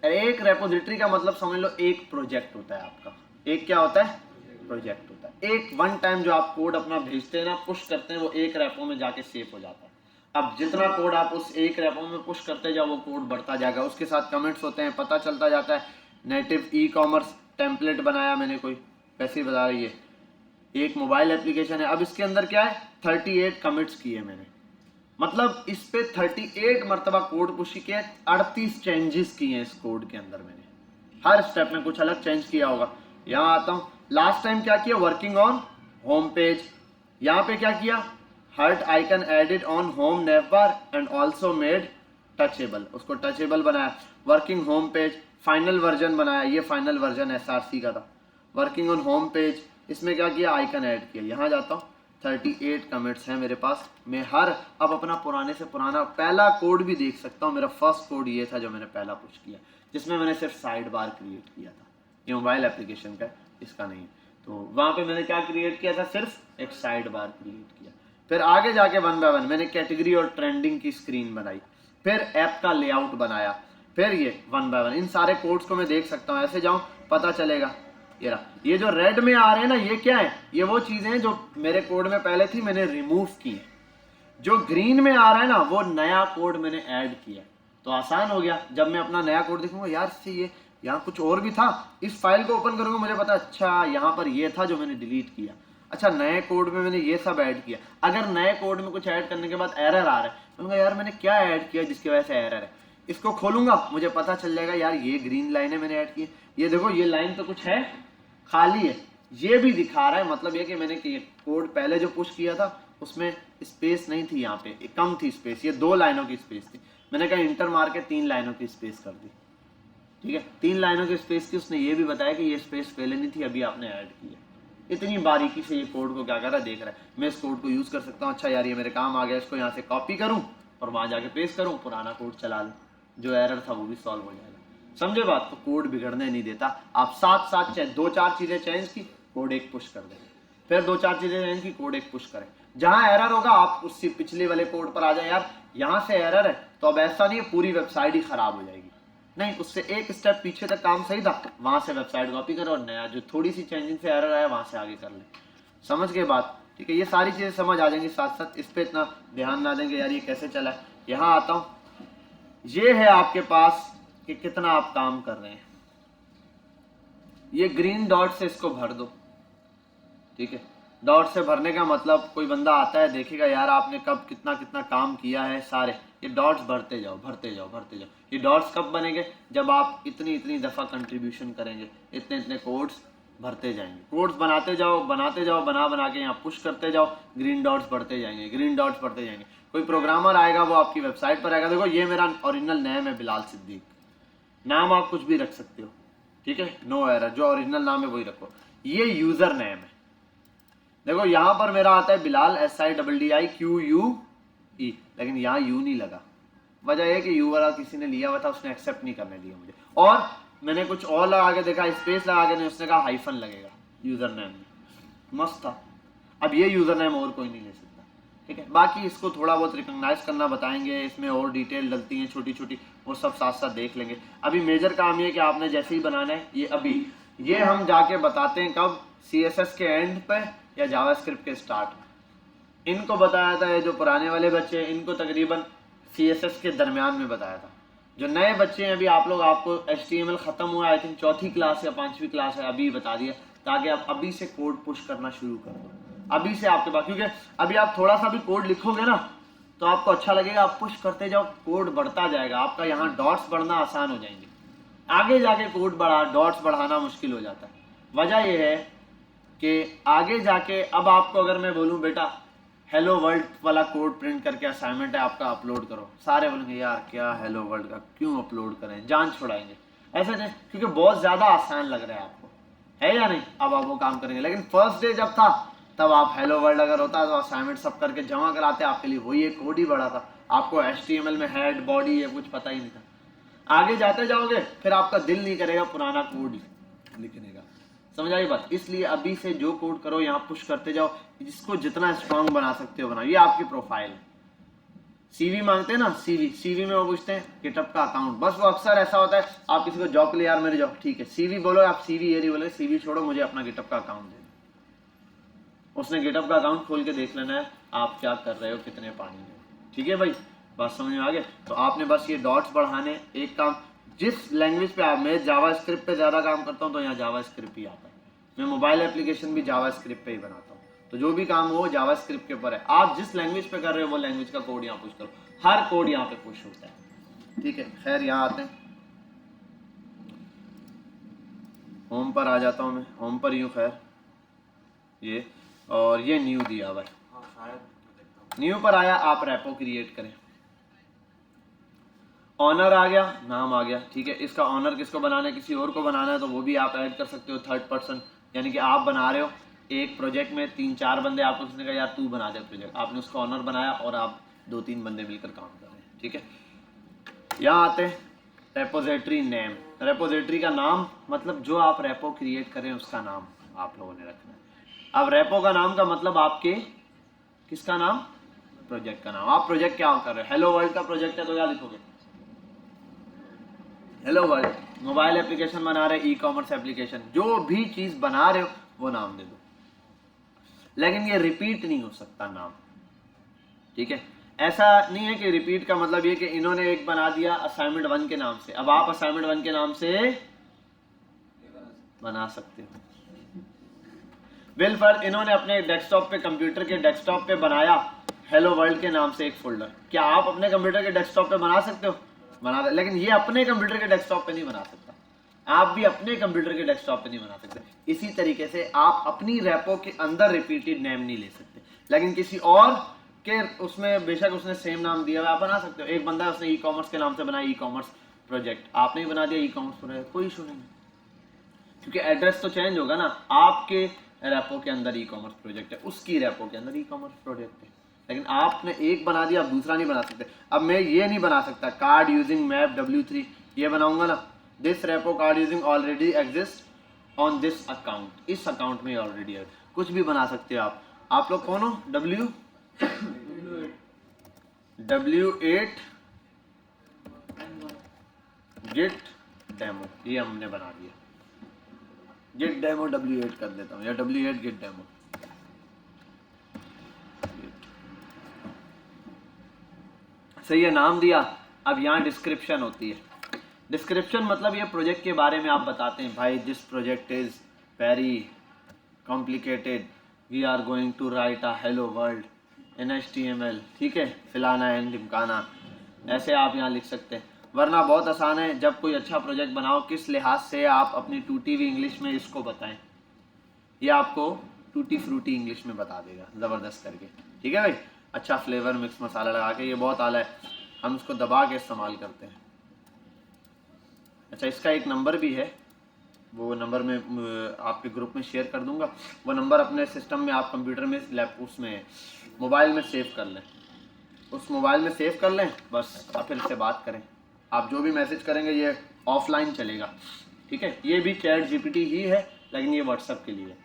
एक रेपोजिटरी का मतलब समझ लो एक प्रोजेक्ट होता है आपका, एक क्या होता है, प्रोजेक्ट होता है। एक वन टाइम जो आप कोड अपना भेजते हैं ना, पुश करते हैं, वो एक रेपो में जाके सेव हो जाता है। अब जितना कोड आप उस एक रेपो में पुश करते जाओ वो कोड बढ़ता जाएगा, उसके साथ कमेंट्स होते हैं, पता चलता जाता है। नेटिव ई-कॉमर्स टेम्पलेट बनाया मैंने, कोई वैसे ही बता रही है, एक मोबाइल एप्लीकेशन है। अब इसके अंदर क्या है, 38 कमिट्स किए मैंने, मतलब इस पे 38 मरतबा कोड पुश किया, 38 चेंजेस किए हैं इस कोड के अंदर मैंने, हर स्टेप में कुछ अलग चेंज किया होगा। यहाँ आता हूँ, लास्ट टाइम क्या किया, वर्किंग ऑन होम पेज, यहाँ पे क्या किया, heart icon added on home nav bar and also made touchable, उसको टचेबल बनाया। Working home page, final version बनाया, ये फाइनल वर्जन SRC का था। वर्किंग ऑन होम पेज, इसमें क्या किया, आइकन ऐड किया। यहाँ जाता हूँ, 38 कमिट्स हैं मेरे पास, मैं हर अब अपना पुराने से पुराना पहला कोड भी देख सकता हूँ। मेरा फर्स्ट कोड ये था जो मैंने पहला पुश किया, जिसमें मैंने सिर्फ साइड बार क्रिएट किया था, ये मोबाइल एप्लीकेशन का, इसका नहीं। तो वहाँ पे मैंने क्या क्रिएट किया था, सिर्फ एक साइड बार क्रिएट किया। फिर आगे जाके 1 बाय 1 मैंने कैटेगरी और ट्रेंडिंग की स्क्रीन बनाई, फिर ऐप का लेआउट बनाया, फिर ये 1 बाय 1 इन सारे कोड्स को मैं देख सकता हूँ। ऐसे जाऊं पता चलेगा। ये जो रेड में आ रहे हैं ना, ये क्या है, ये वो चीजें हैं जो मेरे कोड में पहले थी, मैंने रिमूव की है। जो ग्रीन में आ रहा है ना, वो नया कोड मैंने ऐड किया। तो आसान हो गया, जब मैं अपना नया कोड देखूंगा, यार से ये यहाँ कुछ और भी था, इस फाइल को ओपन करूंगा, मुझे पता अच्छा यहाँ पर ये था जो मैंने डिलीट किया, अच्छा नए कोड में मैंने ये सब ऐड किया। अगर नए कोड में कुछ ऐड करने के बाद एरर आ रहा है, तो यार मैंने क्या ऐड किया जिसकी वजह से एरर है, इसको खोलूंगा, मुझे पता चल जाएगा यार ये ग्रीन लाइनें मैंने ऐड की, ये देखो ये लाइन तो कुछ है खाली है, ये भी दिखा रहा है। मतलब ये कि मैंने कोड पहले जो पुश किया था उसमें स्पेस नहीं थी, यहाँ पे कम थी स्पेस, ये 2 लाइनों की स्पेस थी, मैंने कहा इंटर मार के 3 लाइनों की स्पेस कर दी। ठीक है, 3 लाइनों की स्पेस थी, उसने ये भी बताया कि ये स्पेस पहले नहीं थी, अभी आपने ऐड की है। इतनी बारीकी से ये कोड को क्या कर रहा है, देख रहा है। मैं इस कोड को यूज कर सकता हूँ, अच्छा यार ये मेरे काम आ गया, इसको यहाँ से कॉपी करूँ और वहां जाके पेस्ट करूँ, पुराना कोड चला लूँ, जो एरर था वो भी सॉल्व हो जाएगा। समझे बात? तो कोड बिगड़ने नहीं देता। आप साथ साथ 2-4 चीजें चेंज की, कोड एक पुश कर देंगे, फिर 2-4 चीजें चेंज की, कोड एक पुश करें। जहां एरर होगा आप उससे पिछले वाले कोड पर आ जाए, यार यहां से एरर है, तो अब ऐसा नहीं है पूरी वेबसाइट ही खराब हो जाएगी, नहीं, उससे एक स्टेप पीछे तक काम सही था, वहां से वेबसाइट कॉपी करो और नया जो थोड़ी सी चेंजिंग से एरर आया वहां से आगे कर ले। समझ गए बात? ठीक है, ये सारी चीजें समझ आ जाएंगी, साथ साथ इस पे इतना ध्यान ना देंगे यार ये कैसे चला है। यहाँ आता हूं, ये है आपके पास कि कितना आप काम कर रहे हैं, ये ग्रीन डॉट से इसको भर दो। ठीक है, डॉट से भरने का मतलब कोई बंदा आता है देखेगा यार आपने कब कितना कितना काम किया है, सारे ये डॉट्स भरते जाओ भरते जाओ भरते जाओ। ये डॉट्स कब बनेंगे? जब आप इतनी इतनी दफा कंट्रीब्यूशन करेंगे, इतने इतने कोड्स भरते जाएंगे, कोड्स बनाते जाओ बना के यहाँ पुश करते जाओ, ग्रीन डॉट्स बढ़ते जाएंगे, ग्रीन डॉट्स बढ़ते जाएंगे। कोई प्रोग्रामर आएगा, वो आपकी वेबसाइट पर आएगा, देखो ये मेरा ओरिजिनल नेम है बिलाल सिद्दीक, नाम आप कुछ भी रख सकते हो, ठीक है, नो एरर, जो ओरिजिनल नाम है वही रखो। ये यूजर नेम है, देखो यहाँ पर मेरा आता है बिलाल SIDDIQUE, लेकिन यहाँ यू नहीं लगा, वजह यह कि यू वाला किसी ने लिया हुआ था, उसने एक्सेप्ट नहीं करने दिया मुझे, और मैंने कुछ और लगा के देखा, स्पेस लगा के नहीं, उसने कहा हाइफन लगेगा यूजर नेम में, मस्त था। अब ये यूजर नेम और कोई नहीं ले सकता, ठीक है। बाकी इसको थोड़ा बहुत रिकॉग्नाइज करना बताएंगे, इसमें और डिटेल डलती हैं छोटी छोटी, वो सब साथ साथ देख लेंगे। अभी मेजर काम ये कि आपने जैसे ही बनाना है, ये अभी ये हम जाके बताते हैं कब, CSS के एंड पे या जावास्क्रिप्ट के स्टार्ट में। इनको बताया था, ये जो पुराने वाले बच्चे हैं इनको तकरीबन CSS के दरमियान में बताया था। जो नए बच्चे हैं, अभी आप लोग, आपको HTML खत्म हुआ आई थिंक 4थी क्लास या 5वीं क्लास है, अभी बता दिया, ताकि आप अभी से कोड पुश करना शुरू कर दो, अभी से आपके पास, क्योंकि अभी आप थोड़ा सा भी कोड लिखोगे ना तो आपको अच्छा लगेगा, आप पुश करते जाओ, कोड बढ़ता जाएगा आपका, यहाँ डॉट्स बढ़ना आसान हो जाएंगे, आगे जाके कोड बढ़ा, डॉट्स बढ़ाना मुश्किल हो जाता है। वजह यह है कि आगे जाके अब आपको अगर मैं बोलूं बेटा हेलो वर्ल्ड वाला कोड प्रिंट करके असाइनमेंट है आपका, अपलोड करो, सारे बोलेंगे यार क्या हेलो वर्ल्ड का क्यों अपलोड करें, जान छुड़ाएंगे, ऐसा नहीं, क्योंकि बहुत ज्यादा आसान लग रहा है आपको, है या नहीं। अब आप वो काम करेंगे, लेकिन फर्स्ट डे जब था तब आप हेलो वर्ल्ड अगर होता तो असाइनमेंट सब करके जमा कराते, आपके लिए वही एक कोड ही बड़ा था, आपको HTML में हेड बॉडी ये कुछ पता ही नहीं था। आगे जाते जाओगे फिर आपका दिल नहीं करेगा पुराना कोड लिखने का, समझ आई बात। इसलिए अभी से जो कोड करो यहाँ पुश करते जाओ, जिसको जितना स्ट्रांग बना सकते हो बनाओ। ये आपकी प्रोफाइल है, CV मांगते हैं ना, CV में वो पूछते हैं गिटहब का अकाउंट, बस वो अक्सर ऐसा होता है, आप किसी को जॉब के लिए यार मेरे जॉब, ठीक है CV बोलो, आप CV ये नहीं बोले, CV छोड़ो, मुझे अपना गिटहब का अकाउंट दे दो। उसने गिटहब का अकाउंट खोल के देख लेना है आप क्या कर रहे हो, कितने पानी में, ठीक है भाई, बात समझ में आ गए। तो आपने बस ये डॉट्स बढ़ाने, एक काम जिस लैंग्वेज पे आप, मैं जावास्क्रिप्ट पे ज्यादा काम करता हूँ तो यहाँ जावास्क्रिप्ट ही आता है, मैं मोबाइल एप्लीकेशन भी जावास्क्रिप्ट पे ही बनाता हूँ, तो जो भी काम हो जावास्क्रिप्ट के ऊपर है। आप जिस लैंग्वेज पे कर रहे हो वो लैंग्वेज का कोड यहाँ पुश करो, हर कोड यहाँ पे पुश होता है, ठीक है। खैर यहाँ आते हैं, होम पर आ जाता हूँ मैं, होम पर यूँ खैर ये, और ये न्यू दिया हुआ है, न्यू पर आया, आप रेपो क्रिएट करें, ऑनर आ गया, नाम आ गया, ठीक है। इसका ऑनर किसको बनाना है, किसी और को बनाना है तो वो भी आप ऐड कर सकते हो, थर्ड पर्सन, यानी कि आप बना रहे हो एक प्रोजेक्ट में 3-4 बंदे, आपको किसने कहा यार तू बना दे प्रोजेक्ट, आपने उसका ऑनर बनाया और आप 2-3 बंदे मिलकर काम कर रहे हैं, ठीक है। यहाँ आते हैं रेपोजिटरी नेम, रेपोजिटरी का नाम मतलब जो आप रेपो क्रिएट करें उसका नाम आप लोगों ने रखना है। अब रेपो का नाम का मतलब आपके किसका नाम? प्रोजेक्ट का नाम। आप प्रोजेक्ट क्या कर रहे हो? हेलो वर्ल्ड का प्रोजेक्ट है तो क्या लिखोगे? Hello world. मोबाइल एप्लीकेशन बना रहे, ई कॉमर्स एप्लीकेशन, जो भी चीज बना रहे हो वो नाम दे दो, लेकिन ये रिपीट नहीं हो सकता नाम, ठीक है? ऐसा नहीं है कि रिपीट का मतलब ये कि इन्होंने एक बना दिया असाइनमेंट 1 के नाम से, अब आप असाइनमेंट 1 के नाम से बना सकते हो। बिलफर्ज इन्होंने अपने डेस्कटॉप पे, कंप्यूटर के डेस्कटॉप पे बनाया हेलो वर्ल्ड के नाम से एक फोल्डर। क्या आप अपने कंप्यूटर के डेस्कटॉप पे बना सकते हो? बना, लेकिन ये अपने कंप्यूटर के डेस्कटॉप पे नहीं बना सकता। आप भी अपने कंप्यूटर के डेस्कटॉप पे नहीं बना सकते। इसी तरीके से आप अपनी रेपो के अंदर रिपीटेड नेम नहीं ले सकते, लेकिन किसी और के उसमें बेशक उसने सेम नाम दिया हुआ, आप बना सकते हो। एक बंदा उसने ई कॉमर्स के नाम से बनाया ई कॉमर्स प्रोजेक्ट, आपने बना दिया ई कॉमर्स प्रोजेक्ट, कोई इशू नहीं, क्योंकि एड्रेस तो चेंज होगा ना। आपके रेपो के अंदर ई कॉमर्स प्रोजेक्ट है, उसकी रेपो के अंदर ई कॉमर्स प्रोजेक्ट है, लेकिन आपने एक बना दिया, आप दूसरा नहीं बना सकते। अब मैं ये नहीं बना सकता कार्ड यूजिंग मैप W3, ये बनाऊंगा ना, this repo card using already exist on this account, इस अकाउंट में ऑलरेडी है, कुछ भी बना सकते हो आप लोग कौन हो? W8 गिट डेमो, ये हमने बना दिया, गिट डेमो W8 कर देता हूँ, या W8 गिट डेमो। सही है, नाम दिया। अब यहाँ डिस्क्रिप्शन होती है। डिस्क्रिप्शन मतलब ये प्रोजेक्ट के बारे में आप बताते हैं, भाई this project is very complicated, we are going to write a hello world in HTML, ठीक है, फिलाना एंड ढिमकाना, ऐसे आप यहाँ लिख सकते हैं। वरना बहुत आसान है, जब कोई अच्छा प्रोजेक्ट बनाओ किस लिहाज से आप अपनी टूटी हुई इंग्लिश में इसको बताएं, ये आपको टूटी फ्रूटी इंग्लिश में बता देगा ज़बरदस्त करके, ठीक है भाई। अच्छा फ्लेवर मिक्स मसाला लगा के, ये बहुत आला है, हम इसको दबा के इस्तेमाल करते हैं। अच्छा, इसका एक नंबर भी है, वो नंबर मैं आपके ग्रुप में शेयर कर दूंगा, वो नंबर अपने सिस्टम में आप कंप्यूटर में उसमें मोबाइल में सेव कर लें, उस मोबाइल में सेव कर लें, बस आप फिर से बात करें। आप जो भी मैसेज करेंगे ये ऑफलाइन चलेगा, ठीक है। ये भी चैट GPT ही है, लेकिन ये व्हाट्सएप के लिए है,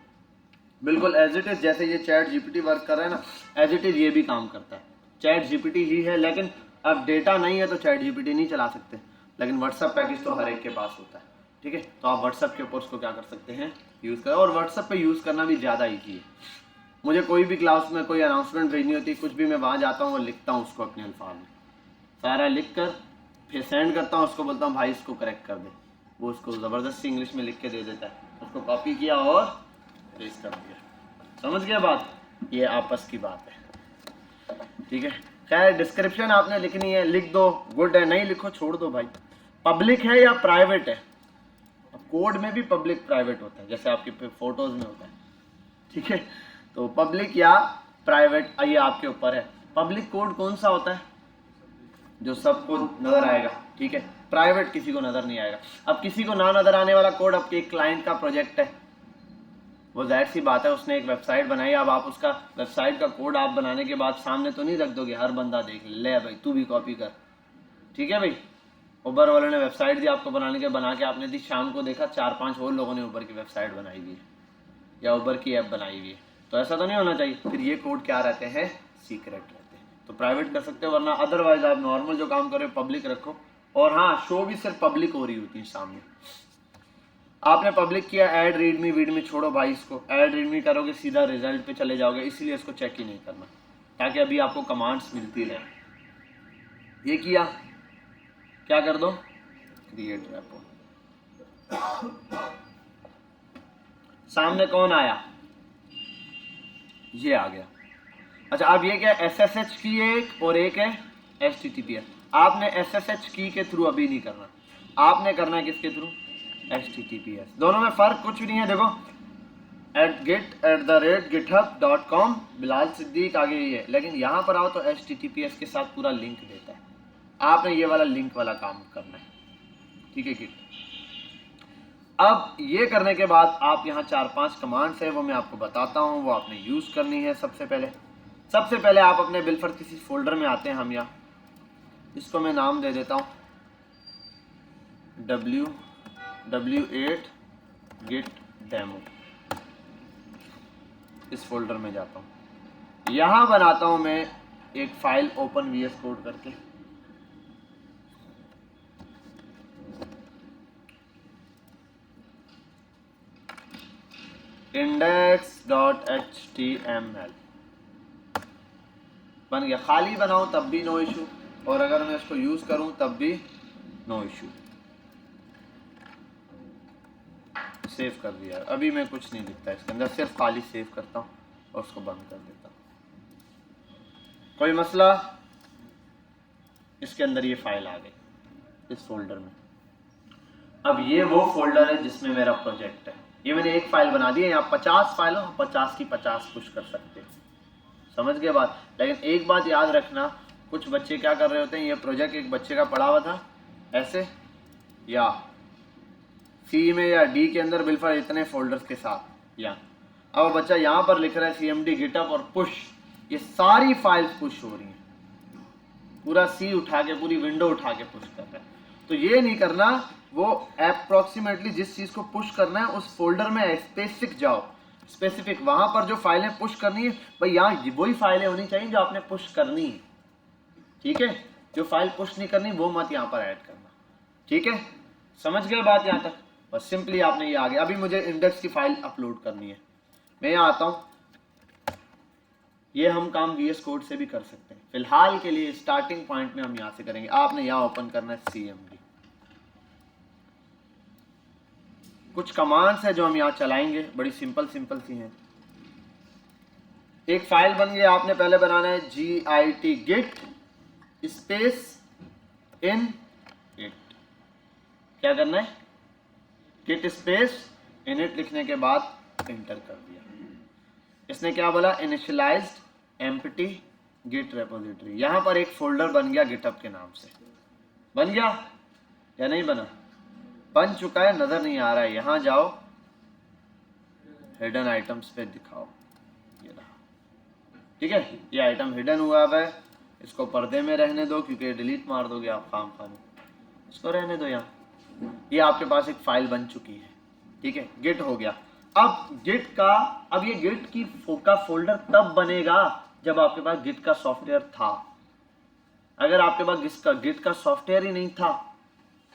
बिल्कुल एज इट इज। जैसे ये चैट GPT वर्क कर रहा है ना, एज इट इज ये भी काम करता है, चैट GPT ही है। लेकिन अब डेटा नहीं है तो चैट GPT नहीं चला सकते, लेकिन व्हाट्सएप पैकेज तो हर एक के पास होता है, ठीक है। तो आप व्हाट्सएप के ऊपर उसको क्या कर सकते हैं, यूज़ करें। और व्हाट्सएप पे यूज़ करना भी ज़्यादा ईजी है। मुझे कोई भी क्लास में कोई अनाउंसमेंट भेजनी होती है, कुछ भी, मैं वहाँ जाता हूँ और लिखता हूँ उसको अपने अल्फाज में, सारा लिख कर फिर सेंड करता हूँ, उसको बोलता हूँ भाई इसको करेक्ट कर दे, वो उसको ज़बरदस्ती इंग्लिश में लिख के दे देता है, उसको कॉपी किया और पेस्ट कर दिया। समझ गया बात? ये आपस की बात है, ठीक है। खैर डिस्क्रिप्शन आपने लिखनी है, लिख दो, गुड है, नहीं लिखो छोड़ दो भाई। पब्लिक है या प्राइवेट है? अब कोड में भी पब्लिक प्राइवेट होता है, जैसे आपके फोटोज में होता है, ठीक है। तो पब्लिक या प्राइवेट ये आपके ऊपर है। पब्लिक कोड कौन सा होता है? जो सबको नजर आएगा, ठीक है। प्राइवेट किसी को नजर नहीं आएगा। अब किसी को ना नजर आने वाला कोड, आपके एक क्लाइंट का प्रोजेक्ट है, वो जाहिर सी बात है उसने एक वेबसाइट बनाई, अब आप उसका वेबसाइट का कोड आप बनाने के बाद सामने तो नहीं रख दोगे, हर बंदा देख ले भाई तू भी कॉपी कर, ठीक है भाई। उबर वाले ने वेबसाइट दी आपको बनाने के, बना के आपने दी, शाम को देखा 4-5 और लोगों ने उबर की वेबसाइट बनाई हुई है या उबर की ऐप बनाई हुई है, तो ऐसा तो नहीं होना चाहिए। फिर ये कोड क्या रहते हैं, सीक्रेट रहते हैं, तो प्राइवेट कर सकते हो, वरना अदरवाइज आप नॉर्मल जो काम कर रहे हो पब्लिक रखो। और हाँ, शो भी सिर्फ पब्लिक हो रही होती है सामने। आपने पब्लिक किया, ऐड रीड मी वीड में छोड़ो भाई, इसको ऐड रीड मी करोगे सीधा रिजल्ट पे चले जाओगे, इसलिए इसको चेक ही नहीं करना, ताकि अभी आपको कमांड्स मिलती रहे। ये किया, क्या कर दो, क्रिएट रेपो। सामने कौन आया, ये आ गया। अच्छा, अब ये क्या SSH की एक और एक है HTTPS। आपने SSH की के थ्रू अभी नहीं करना, आपने करना है किसके थ्रू, HTTPS। दोनों में फर्क कुछ भी नहीं है, देखो @git@github.com बिलाल सिद्दीक आगे ही है, लेकिन यहाँ पर आओ तो HTTPS के साथ पूरा लिंक देता है, आपने ये वाला लिंक वाला काम करना है, ठीक है गिट। अब ये करने के बाद आप यहाँ 4-5 कमांड्स है, वो मैं आपको बताता हूँ, वो आपने यूज़ करनी है। सबसे पहले आप अपने बिलफर्ज किसी फोल्डर में आते हैं, हम यहाँ इसको मैं नाम दे देता हूँ W8 गिट डेमो, इस फोल्डर में जाता हूँ, यहां बनाता हूं मैं एक फाइल ओपन VS कोड करके, index.html बन गया। खाली बनाऊं तब भी नो इशू, और अगर मैं इसको यूज करूं तब भी नो इशू। सेव कर दिया। अभी मैं कुछ नहीं लिखता इसके अंदर, सिर्फ खाली सेव करता हूं और उसको बंद कर देता हूं। कोई मसला? इसके अंदर ये फाइल आ गई इस फोल्डर में। अब ये वो फोल्डर है जिसमें मेरा प्रोजेक्ट है। ये मैंने एक फाइल बना दी है, यहाँ 50 फाइल हो, 50 की 50 पुश कर सकते हैं। समझ गए बात? लेकिन एक बात याद रखना, कुछ बच्चे क्या कर रहे होते हैं, ये प्रोजेक्ट एक बच्चे का पड़ा हुआ था ऐसे, या सी में या डी के अंदर बिल्कुल इतने फोल्डर्स के साथ, या अब बच्चा यहाँ पर लिख रहा है CMD गिटअप और पुश, ये सारी फाइल्स पुश हो रही हैं, पूरा सी उठा के, पूरी विंडो उठा के पुश कर रहा है। तो ये नहीं करना, वो अप्रोक्सीमेटली जिस चीज को पुश करना है उस फोल्डर में स्पेसिफिक जाओ, स्पेसिफिक वहां पर जो फाइलें पुश करनी है भाई, यहाँ वही फाइलें होनी चाहिए जो आपने पुश करनी है। ठीक है, जो फाइल पुश नहीं करनी वो मत यहाँ पर ऐड करना। ठीक है, समझ गए बात यहाँ तक? बस सिंपली आपने ये आ गया। अभी मुझे इंडेक्स की फाइल अपलोड करनी है, मैं यहाँ आता हूँ। ये हम काम VS कोड से भी कर सकते हैं। फिलहाल के लिए स्टार्टिंग पॉइंट में हम यहाँ से करेंगे। आपने यहाँ ओपन करना है CMD। कुछ कमांड्स है जो हम यहाँ चलाएंगे, बड़ी सिंपल सिंपल सी हैं। एक फाइल बन गई, आपने पहले बनाना है git git space in it. क्या करना है? git स्पेस इनिट लिखने के बाद एंटर कर दिया। इसने क्या बोला? Initialised empty git repository. यहां पर एक फोल्डर बन गया गिटहब के नाम से। बन गया या नहीं बना? बन चुका है, नजर नहीं आ रहा है। यहां जाओ, हिडन आइटम्स पे दिखाओ, ये रहा। ठीक है, ये आइटम हिडन हुआ है, इसको पर्दे में रहने दो क्योंकि डिलीट मार दोगे आप काम खाने, इसको रहने दो यहाँ। ये आपके पास एक फाइल बन चुकी है। ठीक है, गिट हो गया। अब गिट का, अब ये गिट की का फोल्डर तब बनेगा जब आपके पास गिट का सॉफ्टवेयर था। अगर आपके पास गिट का सॉफ्टवेयर ही नहीं था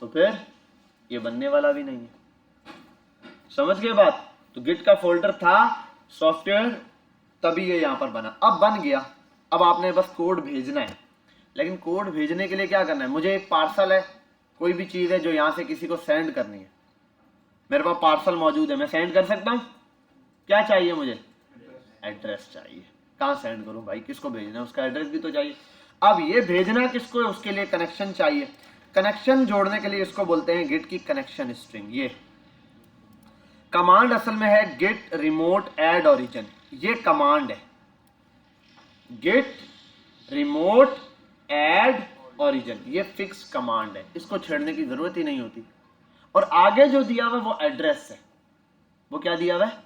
तो फिर ये बनने वाला भी नहीं है। समझ गए बात? तो गिट का फोल्डर था, सॉफ्टवेयर, तभी ये यहां पर बना। अब बन गया, अब आपने बस कोड भेजना है। लेकिन कोड भेजने के लिए क्या करना है? मुझे एक पार्सल है, कोई भी चीज है जो यहां से किसी को सेंड करनी है, मेरे पास पार्सल मौजूद है, मैं सेंड कर सकता हूं। क्या चाहिए मुझे? एड्रेस चाहिए। कहां सेंड करूं भाई? किसको भेजना है? उसका एड्रेस भी तो चाहिए। अब ये भेजना किसको है, उसके लिए कनेक्शन चाहिए। कनेक्शन जोड़ने के लिए इसको बोलते हैं गिट की कनेक्शन स्ट्रिंग। ये कमांड असल में है गिट रिमोट ऐड ओरिजिन। ये कमांड है गिट रिमोट ऐड ओरिजिन, ये फिक्स कमांड है, इसको छेड़ने की जरूरत ही नहीं होती। और आगे जो दिया हुआ वो एड्रेस है। वो क्या दिया हुआ है?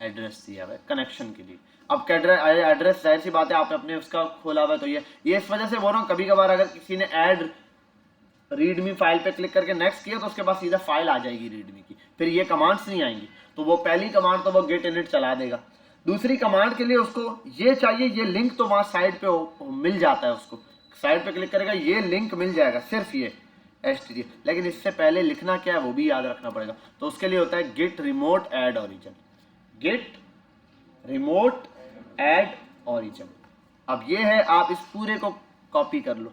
एड्रेस दिया हुआ है कनेक्शन के लिए। अब एड्रेस जाहिर सी बात है आपने अपने उसका खोला हुआ है, तो ये इस वजह से बोल रहा हूँ, कभी कभार अगर किसी ने ऐड रीडमी फाइल पे क्लिक करके नेक्स्ट किया तो उसके पास सीधा फाइल आ जाएगी रीडमी की, फिर ये कमांड्स नहीं आएंगी। तो वो पहली कमांड तो वो गेट इनिट चला देगा। दूसरी कमांड के लिए उसको ये चाहिए, ये लिंक तो वहां साइड पे मिल जाता है, उसको साइड पे क्लिक करेगा ये लिंक मिल जाएगा, सिर्फ ये HTTP। लेकिन इससे पहले लिखना क्या है वो भी याद रखना पड़ेगा। तो उसके लिए होता है git remote add origin, git remote add origin. अब ये है, आप इस पूरे को कॉपी कर लो,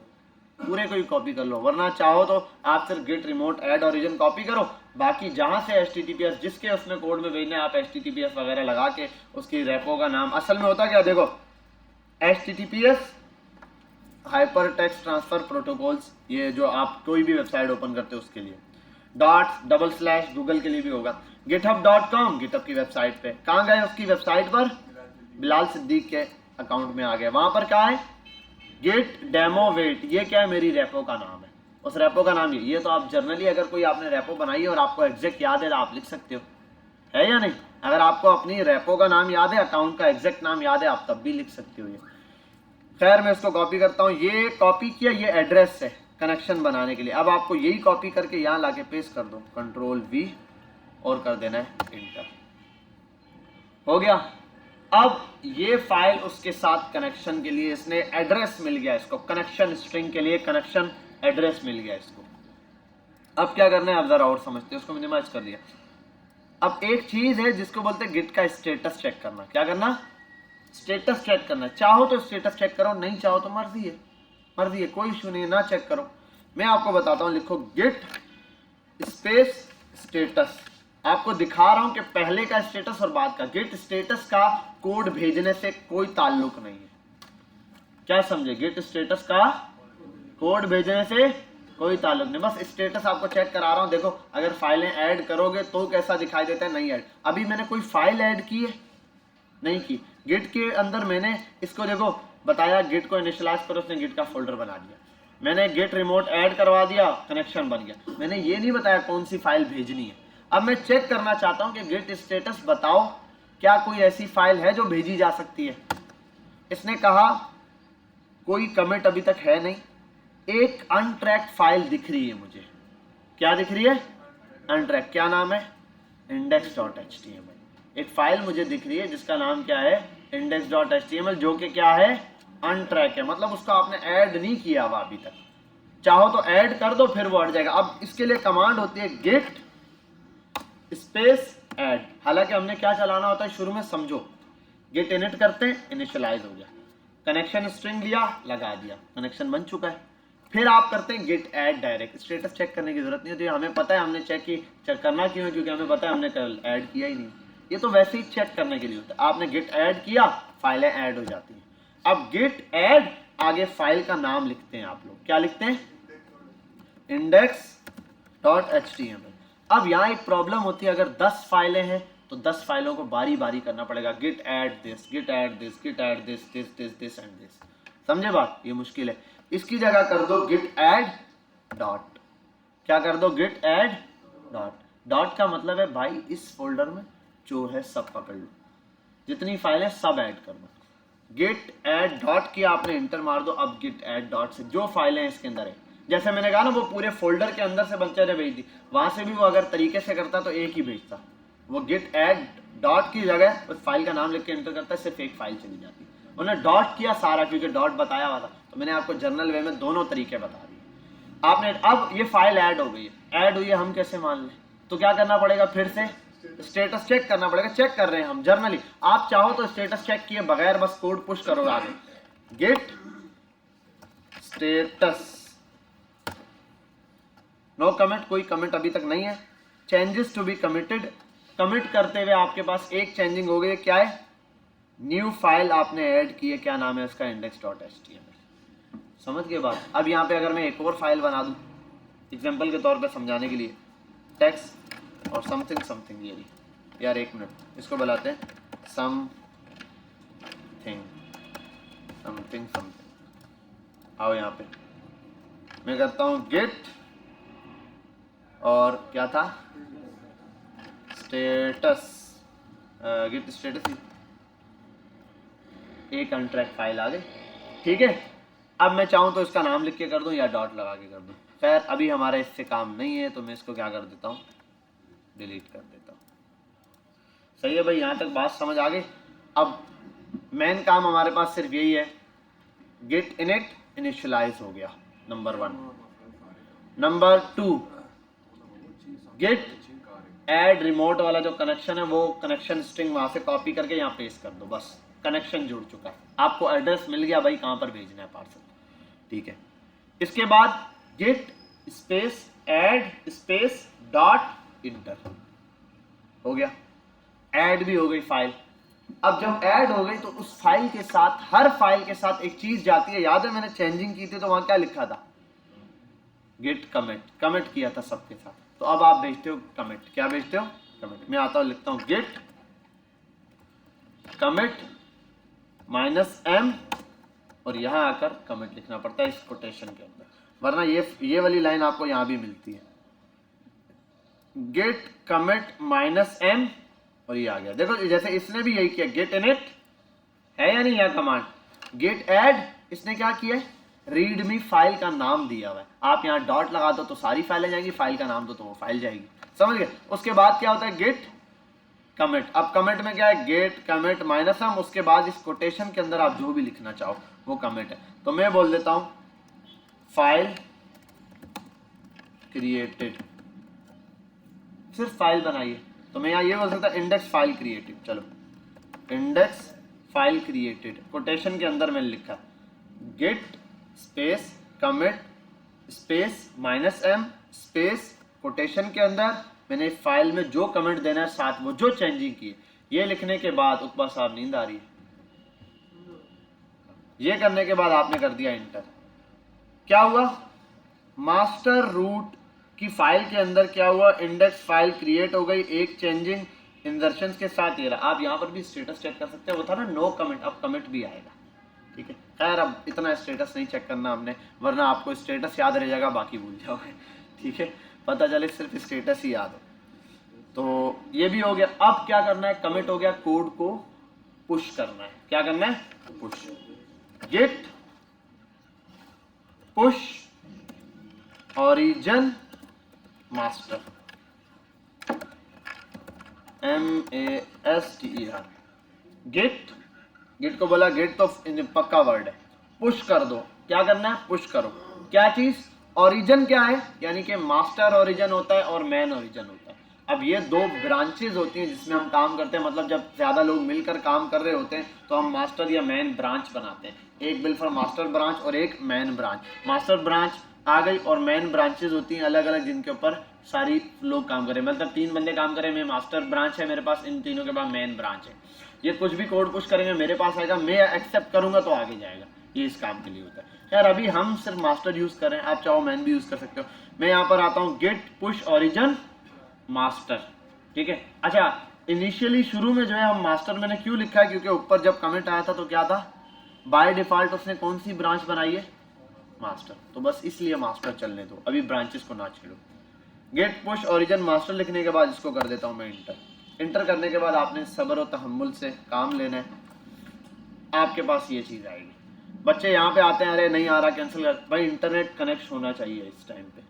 पूरे को ही कॉपी कर लो, वरना चाहो तो आप सिर्फ git remote add origin copy करो, बाकी जहां से HTTPS जिसके उसने कोड में भेजना है आप HTTPS वगैरह लगा के उसकी रेपो का नाम, असल में होता क्या देखो, HTTPS hyper text transfer protocols, ये जो आप कोई भी वेबसाइट ओपन करते हो उसके लिए, ./ गूगल के लिए भी होगा, github.com गिटहब की वेबसाइट पे। कहाँ गए? उसकी वेबसाइट पर बिलाल सिद्दीक के अकाउंट में आ गए। वहां पर क्या है? गिट डेमो वेट, ये क्या है? मेरी रेपो का नाम है, उस रेपो का नाम ये तो आप जर्नली अगर कोई आपने रेपो बनाई है और आपको एग्जैक्ट याद है तो आप लिख सकते हो, है या नहीं? अगर आपको अपनी रेपो का नाम याद है, अकाउंट का एग्जैक्ट नाम याद है, आप तब भी लिख सकते हो ये। खैर मैं इसको कॉपी करता हूँ, ये कॉपी किया, ये एड्रेस है कनेक्शन बनाने के लिए। अब आपको यही कॉपी करके यहाँ लाके पेस्ट कर दो, Ctrl+V और कर देना है इंटर। हो गया। अब ये फाइल उसके साथ कनेक्शन के लिए इसने एड्रेस मिल गया इसको, कनेक्शन स्ट्रिंग के लिए कनेक्शन एड्रेस मिल गया इसको। अब क्या करना है आप जरा और समझते हैं, उसको मिनिमाइज कर लिया। अब एक चीज है जिसको बोलते हैं गिट का स्टेटस चेक करना। क्या करना? स्टेटस चेक करना। चाहो तो स्टेटस चेक करो, नहीं चाहो तो मर्जी है, मर्जी है, कोई इशू नहीं है, ना चेक करो। मैं आपको बताता हूं, लिखो गिट स्पेस स्टेटस। आपको दिखा रहा हूं कि पहले का स्टेटस और बाद का। गिट स्टेटस का कोड भेजने से कोई ताल्लुक नहीं है, क्या समझे? गिट स्टेटस का कोड भेजने से कोई ताल्लुक नहीं, बस स्टेटस आपको चेक करा रहा हूं। देखो अगर फाइलें ऐड करोगे तो कैसा दिखाई देता है, नहीं ऐड। अभी मैंने कोई फाइल ऐड की है? नहीं की। गिट के अंदर मैंने इसको देखो बताया, गिट को इनिशियलाइज करो, उसने गिट का फोल्डर बना दिया। मैंने गिट रिमोट ऐड करवा दिया, कनेक्शन बन गया। मैंने ये नहीं बताया कौन सी फाइल भेजनी है। अब मैं चेक करना चाहता हूं कि गिट स्टेटस बताओ क्या कोई ऐसी फाइल है जो भेजी जा सकती है। इसने कहा कोई कमिट अभी तक है नहीं। एक अनट्रैक्ड फाइल दिख रही है मुझे। क्या दिख रही है? अनट्रैक्ड। क्या नाम है? index.html। एक फाइल मुझे दिख रही है जिसका नाम क्या है? index.html, जो कि क्या है? अनट्रैक है, मतलब उसको आपने ऐड नहीं किया हुआ अभी तक। चाहो तो ऐड कर दो, फिर वो हट जाएगा। अब इसके लिए कमांड होती है गिट स्पेस ऐड। हालांकि हमने क्या चलाना होता है शुरू में, समझो। गिट इनिट करते हैं, इनिशियलाइज हो गया, कनेक्शन स्ट्रिंग लिया, लगा दिया, कनेक्शन बन चुका है। फिर आप करते हैं git add direct. Status check करने की जरूरत नहीं होती, हमें पता है हमने चेक करना क्यों है, क्योंकि हमें पता है हमने कल ऐड किया ही नहीं। ये तो वैसे ही चेक करने के लिए होता है। आपने गिट ऐड किया, फाइलें ऐड हो जाती हैं। अब गिट ऐड आगे फाइल का नाम लिखते हैं आप लोग। क्या लिखते हैं? index.html। अब यहाँ एक प्रॉब्लम होती है, अगर 10 फाइलें हैं तो 10 फाइलों को बारी बारी करना पड़ेगा। Git add this, git add this, git add this, this this this and this. समझे बात? ये मुश्किल है। इसकी जगह कर दो गिट ऐड डॉट। क्या कर दो? Git add dot. डॉट का मतलब है भाई इस फोल्डर में जो है सब पकड़ लो, जितनी फाइलें सब ऐड कर दो। गिट ऐड डॉट की आपने इंटर मार दो। अब गिट ऐड डॉट से जो फाइलें इसके अंदर है, जैसे मैंने कहा ना वो पूरे फोल्डर के अंदर से बच्चे ने भेज दी, वहां से भी वो अगर तरीके से करता तो एक ही भेजता। वो गिट ऐड डॉट की जगह उस फाइल का नाम लिख के एंटर करता है, सिर्फ एक फाइल चली जाती। उन्होंने डॉट किया सारा, क्योंकि डॉट बताया हुआ था, तो मैंने आपको जर्नल वे में दोनों तरीके बता दिए आपने। अब ये फाइल ऐड हो गई है, ऐड हुई है, हम कैसे मान लें? तो क्या करना पड़ेगा? फिर से स्टेटस चेक करना पड़ेगा। चेक कर रहे हैं हम जर्नली। आप चाहो तो स्टेटस चेक किए बगैर बस कोड पुश करो आगे। गिट स्टेटस नो कमिट, कोई कमिट अभी तक नहीं है। Changes to be committed, commit करते हुए आपके पास एक चेंजिंग हो गई। क्या है? न्यू फाइल आपने ऐड की है, क्या नाम है उसका? index.html। समझ गए बात? अब यहाँ पे अगर मैं एक और फाइल बना दूं एग्जांपल के तौर पे समझाने के लिए, टेक्स्ट और समथिंग समथिंग, ये यार एक मिनट, इसको बुलाते हैं समथिंग समथिंग समथिंग। आओ यहाँ पे मैं करता हूँ गिट और क्या था? स्टेटस। गिट स्टेटस ही, एक अनट्रैक्ड फाइल आ गई। ठीक है, अब मैं चाहूँ तो इसका नाम लिख के कर दूं या डॉट लगा के कर दूं। खैर अभी हमारा इससे काम नहीं है, तो मैं इसको क्या कर देता हूँ? डिलीट कर देता हूँ। सही है भाई, यहाँ तक बात समझ आ गई। अब मेन काम हमारे पास सिर्फ यही है, गिट इनिट इनिशियलाइज हो गया, number 1। Number 2, git add remote वाला जो कनेक्शन है, वो कनेक्शन स्ट्रिंग वहां से कॉपी करके यहाँ पेस्ट कर दो, बस कनेक्शन जुड़ चुका है। आपको एड्रेस मिल गया भाई कहां पर भेजना है पार्सल। ठीक है, इसके बाद git space add space dot enter हो गया, ऐड भी हो गई फाइल। अब जब ऐड हो गई तो उस फाइल के साथ, हर फाइल के साथ एक चीज जाती है। याद है मैंने चेंजिंग की थी तो वहां क्या लिखा था? गिट कमिट, कमिट किया था सबके साथ। तो अब आप भेजते हो कमिट। क्या भेजते हो? कमिट। मैं आता हूं, लिखता हूं गिट कमिट -m और यहां आकर कमिट लिखना पड़ता है इस कोटेशन के अंदर, वरना ये वाली लाइन आपको यहां भी मिलती है। गिट कमिट -m और ये आ गया। देखो जैसे इसने भी यही किया, गेट इनिट है या नहीं यह कमांड। गेट ऐड इसने क्या किया है? रीडमी फाइल का नाम दिया हुआ है। आप यहाँ डॉट लगा दो तो सारी फाइलें जाएंगी, फाइल का नाम दो तो वो फाइल जाएगी। समझ गए? उसके बाद क्या होता है? Gate commit. अब कमिट में क्या है, गेट कमिट माइनस m, उसके बाद इस कोटेशन के अंदर आप जो भी लिखना चाहो वो कमिट है। तो मैं बोल देता हूं फाइल क्रिएटेड, सिर्फ फाइल बनाइए। तो मैं यहाँ ये बोल सकता इंडेक्स फाइल क्रिएटेड, चलो इंडेक्स फाइल क्रिएटेड, कोटेशन के अंदर मैंने लिखा get space commit space minus m space quotation के अंदर मैंने फाइल में जो कमेंट देना है साथ वो जो चेंजिंग की है, ये लिखने के बाद उकबा साहब नींद आ रही है, ये करने के बाद आपने कर दिया इंटर। क्या हुआ, मास्टर रूट की फाइल के अंदर क्या हुआ, इंडेक्स फाइल क्रिएट हो गई एक चेंजिंग इंसर्शंस के साथ। ये रहा, आप यहाँ पर भी स्टेटस चेक कर सकते हैं, वो था ना नो कमेंट, अब कमेंट भी आएगा। ठीक है, खैर अब इतना स्टेटस नहीं चेक करना हमने, वरना आपको स्टेटस याद रह जाएगा बाकी भूल जाओगे। ठीक है, पता चले सिर्फ स्टेटस ही याद हो। तो ये भी हो गया। अब क्या करना है, कमिट हो गया, कोड को पुश करना है। क्या करना है, push, git push origin master, MASTER, git को बोला, गेट तो पक्का वर्ड है, पुश कर दो। क्या करना है, पुश करो। क्या चीज, ओरिजिन क्या है, यानी कि मास्टर ओरिजिन होता है और मैन ओरिजिन होता है। अब ये दो ब्रांचेज होती हैं जिसमें हम काम करते हैं, मतलब जब ज्यादा लोग मिलकर काम कर रहे होते हैं तो हम मास्टर या मैन ब्रांच बनाते हैं। एक बिल फॉर मास्टर ब्रांच और एक मैन ब्रांच। मास्टर ब्रांच आ गई और मैन ब्रांचेज होती हैं अलग अलग, जिनके ऊपर सारी लोग काम करें, मतलब 3 बंदे काम करें, मैं मास्टर ब्रांच है मेरे पास, इन तीनों के बाद मैन ब्रांच है। ये कुछ भी कोड पुश करेंगे मेरे पास आएगा, मैं एक्सेप्ट करूंगा तो आगे जाएगा, ये इस काम के लिए होता है। यार अभी हम सिर्फ मास्टर यूज कर रहे हैं, आप चाहो मैन भी यूज कर सकते हो। मैं यहाँ पर आता हूँ गेट पुश ओरिजिन मास्टर। ठीक है, अच्छा इनिशियली शुरू में जो है हम मास्टर मैंने क्यों लिखा है, क्योंकि ऊपर जब कमेंट आया था तो क्या था, बाय डिफॉल्ट उसने कौन सी ब्रांच बनाई है, मास्टर, तो बस इसलिए मास्टर चलने दो, अभी ब्रांचेस को ना छेड़ो। गेट पुश ओरिजिन मास्टर लिखने के बाद इसको कर देता हूं मैं इंटर। इंटर करने के बाद आपने सब्र और तहम्मुल से काम लेना है, आपके पास ये चीज आएगी। बच्चे यहाँ पे आते हैं, अरे नहीं आ रहा, कैंसिल कर, भाई इंटरनेट कनेक्ट होना चाहिए इस टाइम पे,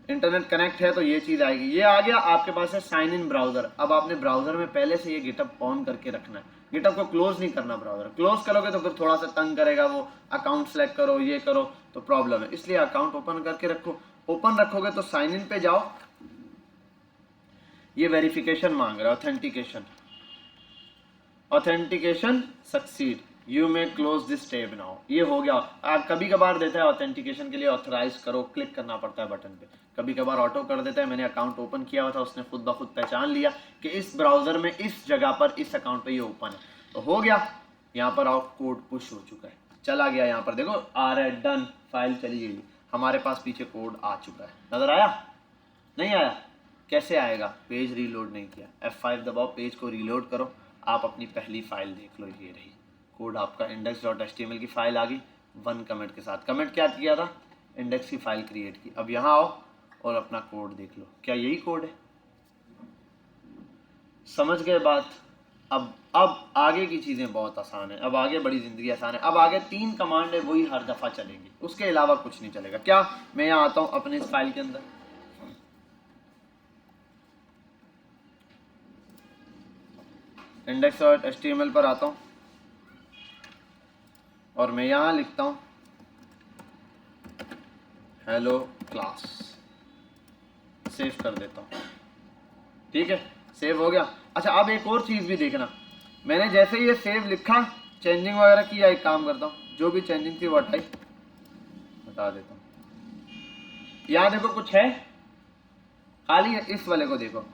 इंटरनेट कनेक्ट है तो ये चीज आएगी। ये आ गया, आपके पास है साइन इन ब्राउजर। अब आपने ब्राउजर में पहले से ये गिटअप ऑन करके रखना है, गिटअप को क्लोज नहीं करना। ब्राउजर क्लोज करोगे तो फिर थोड़ा सा तंग करेगा, वो अकाउंट सेलेक्ट करो ये करो तो प्रॉब्लम है, इसलिए अकाउंट ओपन करके रखो। ओपन रखोगे तो साइन इन पे जाओ, ये वेरिफिकेशन मांग रहा है, authentication, authentication succeed, you may close this tab now, ये हो गया। कभी कभार देता है ऑथेंटिकेशन के लिए ऑथराइज करो, क्लिक करना पड़ता है बटन पे, कभी कभार ऑटो कर देता है। मैंने अकाउंट ओपन किया हुआ था, उसने खुद ब खुद पहचान लिया कि इस ब्राउजर में इस जगह पर इस अकाउंट पे ये ओपन है, तो हो गया। यहाँ पर आओ, कोड पुश हो चुका है, चला गया, यहाँ पर देखो आ रहा है डन, फाइल चली गई, हमारे पास पीछे कोड आ चुका है। नजर आया, नहीं आया, कैसे आएगा, पेज रीलोड नहीं किया, F5 दबाओ, पेज को रीलोड करो, आप अपनी पहली फाइल देख लो, ये रही कोड आपका, index.html की फाइल आ गई 1 कमेंट के साथ। कमेंट क्या किया था, इंडेक्स की फाइल क्रिएट की। अब यहाँ आओ और अपना कोड देख लो, क्या यही कोड है, समझ गए बात। अब आगे की चीजें बहुत आसान है, अब आगे बड़ी जिंदगी आसान है। अब आगे 3 कमांड है, वही हर दफा चलेंगी, उसके अलावा कुछ नहीं चलेगा। क्या, मैं यहाँ आता हूँ अपने इस फाइल के अंदर, index.html पर आता हूँ और मैं यहाँ लिखता हूँ हेलो क्लास, सेव कर देता हूँ। ठीक है, सेव हो गया। अच्छा अब एक और चीज भी देखना, मैंने जैसे ही ये सेव लिखा, चेंजिंग वगैरह किया, एक काम करता हूँ, जो भी चेंजिंग थी वो हटा देता हूँ। यहाँ देखो कुछ है खाली है, इस वाले को देखो,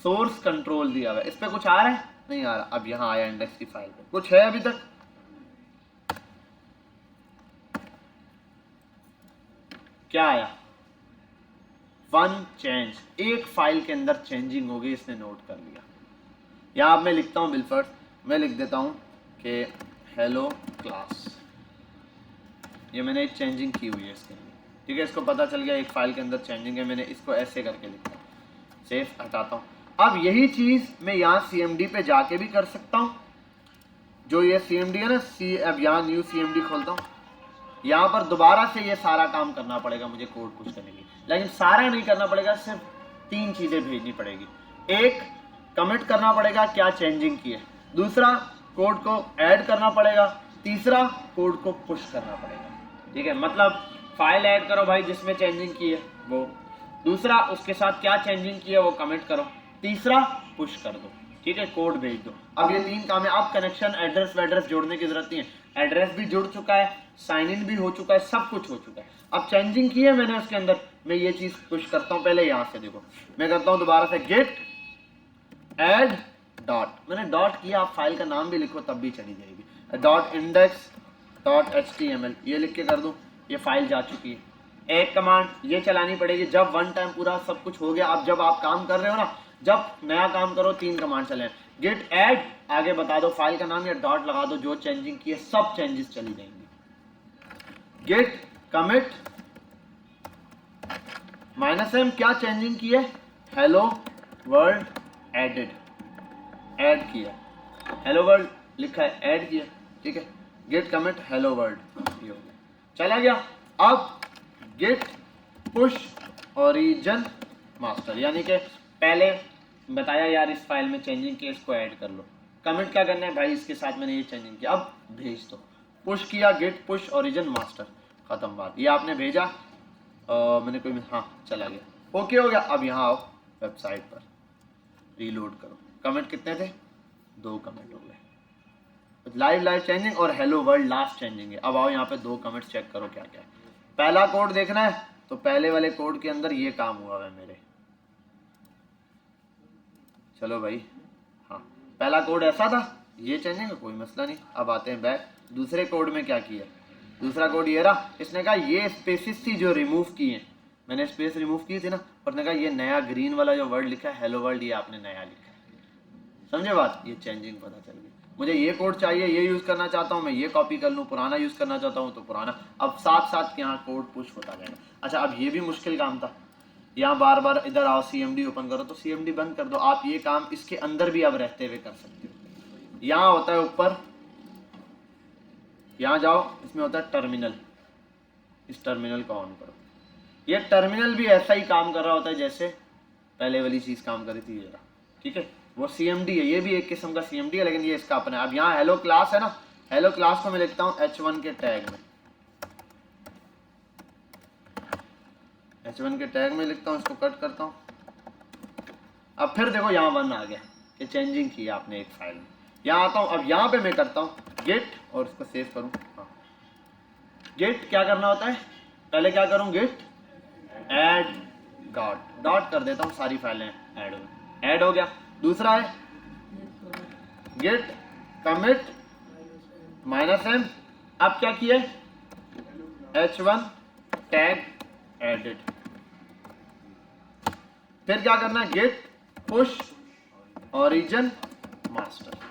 सोर्स कंट्रोल दिया हुआ है, इस पे कुछ आ रहा है, नहीं आ रहा। अब यहाँ आया इंडेक्स की फाइल पे, कुछ है अभी तक, क्या आया, 1 चेंज, एक फाइल के अंदर चेंजिंग हो गई, इसने नोट कर लिया। यहाँ मैं लिखता हूँ बिलफर्ड, मैं लिख देता हूँ कि हेलो क्लास, ये मैंने एक चेंजिंग की हुई है इसके अंदर। ठीक है, इसको पता चल गया एक फाइल के अंदर चेंजिंग है, मैंने इसको ऐसे करके लिखा, सेव, हटाता हूँ। अब यही चीज मैं यहाँ CMD पे जाके भी कर सकता हूँ, जो ये CMD है ना, अब यहाँ न्यू CMD खोलता हूँ, यहाँ पर दोबारा से ये सारा काम करना पड़ेगा मुझे कोड पुश करने के लिए, लेकिन सारा नहीं करना पड़ेगा, सिर्फ 3 चीजें भेजनी पड़ेगी। एक, कमिट करना पड़ेगा क्या चेंजिंग की है, दूसरा कोड को ऐड करना पड़ेगा, तीसरा कोड को पुश करना पड़ेगा। ठीक है, मतलब फाइल ऐड करो भाई जिसमें चेंजिंग की है वो, दूसरा उसके साथ क्या चेंजिंग की है वो कमिट करो, तीसरा पुश कर दो। ठीक है, कोड भेज दो। अब ये 3 काम है। अब कनेक्शन एड्रेस वेड्रेस जोड़ने की जरूरत नहीं है, एड्रेस भी जुड़ चुका है, साइन इन भी हो चुका है, सब कुछ हो चुका है। अब चेंजिंग की है मैंने उसके अंदर, मैं ये चीज पुश करता हूँ। पहले यहाँ से देखो, मैं करता हूँ दोबारा से गेट ऐड डॉट, मैंने डॉट किया, आप फाइल का नाम भी लिखो तब भी चली जाएगी, डॉट इंडेक्स डॉट HTML, ये लिख के कर दूं, ये फाइल जा चुकी है। एक कमांड ये चलानी पड़ेगी जब वन टाइम पूरा सब कुछ हो गया। अब जब आप काम कर रहे हो ना, जब नया काम करो 3 कमांड चले, गेट ऐड, आगे बता दो फाइल का नाम या डॉट लगा दो, जो चेंजिंग की है सब चेंजेस चली जाएंगी। गेट कमिट -m, क्या चेंजिंग की है, हेलो वर्ल्ड एडेड, ऐड किया, हेलो वर्ल्ड लिखा है, ऐड किया। ठीक है, गेट कमिट हेलो वर्ल्ड, ये हो गया, चला गया। अब गेट पुश ओरिजिन मास्टर, यानी कि पहले बताया यार इस फाइल में चेंजिंग की, इसको ऐड कर लो। कमिट क्या करना है भाई, इसके साथ मैंने ये चेंजिंग किया, अब भेज दो। पुश किया, गेट पुश ओरिजिन मास्टर, खत्म बात। ये आपने भेजा, मैंने कोई, हाँ चला गया, ओके हो गया। अब यहाँ आओ वेबसाइट पर, रीलोड करो। कमेंट कितने थे, 2 कमेंट हो गए, लाइव चेंजिंग और हेलो वर्ल्ड लास्ट चेंजिंग है। अब आओ यहाँ पे 2 कमेंट्स चेक करो क्या क्या है। पहला कोड देखना है तो पहले वाले कोड के अंदर ये काम हुआ है मेरे, चलो भाई, हाँ पहला कोड ऐसा था, ये चेंजिंग है, कोई मसला नहीं। अब आते हैं बैक, दूसरे कोड में क्या किया, दूसरा कोड ये रहा, इसने कहा ये स्पेसिस थी जो रिमूव की है, मैंने स्पेस रिमूव की थी ना, और ने कहा ये नया ग्रीन वाला जो वर्ड लिखा है हेलो वर्ल्ड, ये आपने नया लिखा है, समझे बात, ये चेंजिंग पता चल गई। मुझे ये कोड चाहिए, ये यूज करना चाहता हूँ मैं, ये कॉपी कर लूँ, पुराना यूज करना चाहता हूँ तो पुराना। अब साथ साथ यहाँ कोड पुश होता जाएगा। अच्छा, अब ये भी मुश्किल काम था, यहाँ बार बार इधर आओ CMD ओपन करो तो CMD बंद कर दो, आप ये काम इसके अंदर भी अब रहते हुए कर सकते हो। यहाँ होता है ऊपर, यहाँ जाओ, इसमें होता है टर्मिनल, इस टर्मिनल को ऑन करो। ये टर्मिनल भी ऐसा ही काम कर रहा होता है जैसे पहले वाली चीज काम करी थी, ये रहा। ठीक है, वो CMD है, ये भी एक किस्म का CMD है, लेकिन ये इसका अपना है। अब यहाँ हेलो क्लास है ना, हेलो क्लास को मैं लिखता हूँ H1 के टैग में, H1 के टैग में लिखता हूँ, इसको कट करता हूँ। अब फिर देखो यहाँ 1 आ गया कि चेंजिंग की आपने एक फाइल में। यहाँ आता हूँ, अब यहाँ पे मैं करता हूँ गेट, और इसको सेव करूँ। हाँ, गेट क्या करना होता है, पहले क्या करूँ, गेट ऐड डॉट, डॉट कर देता हूँ, सारी फाइलें ऐड हो गया। दूसरा है गेट कमिट -m, अब क्या किया, H1 टैग एडेड। फिर क्या करना है, गेट पुश ओरिजिन मास्टर।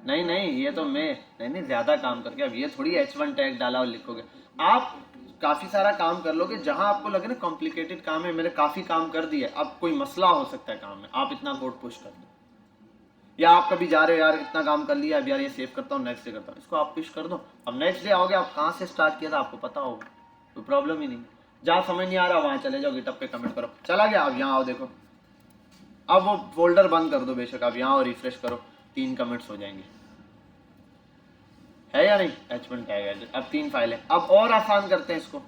नहीं ये तो मैं नहीं ज्यादा काम करके, अब ये थोड़ी H1 टैग डाला और लिखोगे, आप काफी सारा काम कर लोगे। जहां आपको लगे ना कॉम्प्लिकेटेड काम है, मैंने काफी काम कर दिया, अब कोई मसला हो सकता है काम में, आप इतना कोड पुश कर दो। या आप कभी जा रहे हो यार इतना काम कर लिया, अब यार ये सेव करता हूँ, नेक्स्ट डे करता हूँ, इसको आप पुश कर दो। अब नेक्स्ट डे आओगे, आप कहाँ से स्टार्ट किया था आपको पता होगा, कोई प्रॉब्लम ही नहीं। जहाँ समझ नहीं आ रहा वहाँ चले जाओ, गिटअप पे कमेंट करो, चला गया। अब यहाँ आओ, देखो अब वो फोल्डर बंद कर दो बेशक, अब यहाँ रिफ्रेश करो, 3 कमेंट्स हो जाएंगे, है या नहीं, H1 टैग है, अब 3 फाइलें। अब और आसान करते हैं इसको,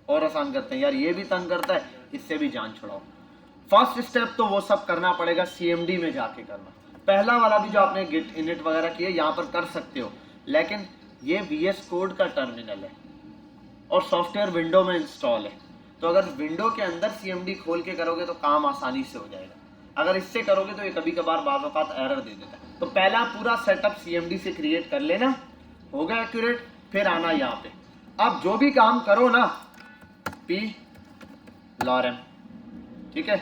और आसान करते हैं यार, ये भी तंग करता है, इससे भी जान छुड़ाओ। फर्स्ट स्टेप तो वो सब करना पड़ेगा CMD में जाके करना। पहला वाला भी जो आपने गिट इनिट वगैरह किए यहाँ पर कर सकते हो, लेकिन ये VS कोड का टर्मिनल है और सॉफ्टवेयर विंडो में इंस्टॉल है, तो अगर विंडो के अंदर CMD खोल के करोगे तो काम आसानी से हो जाएगा। अगर इससे करोगे तो ये कभी कभार बाज़ औक़ात एरर दे देता है। तो पहला पूरा सेटअप CMD से क्रिएट कर लेना, होगा एक्यूरेट, फिर आना यहाँ पे। अब जो भी काम करो ना, P lorem, ठीक है,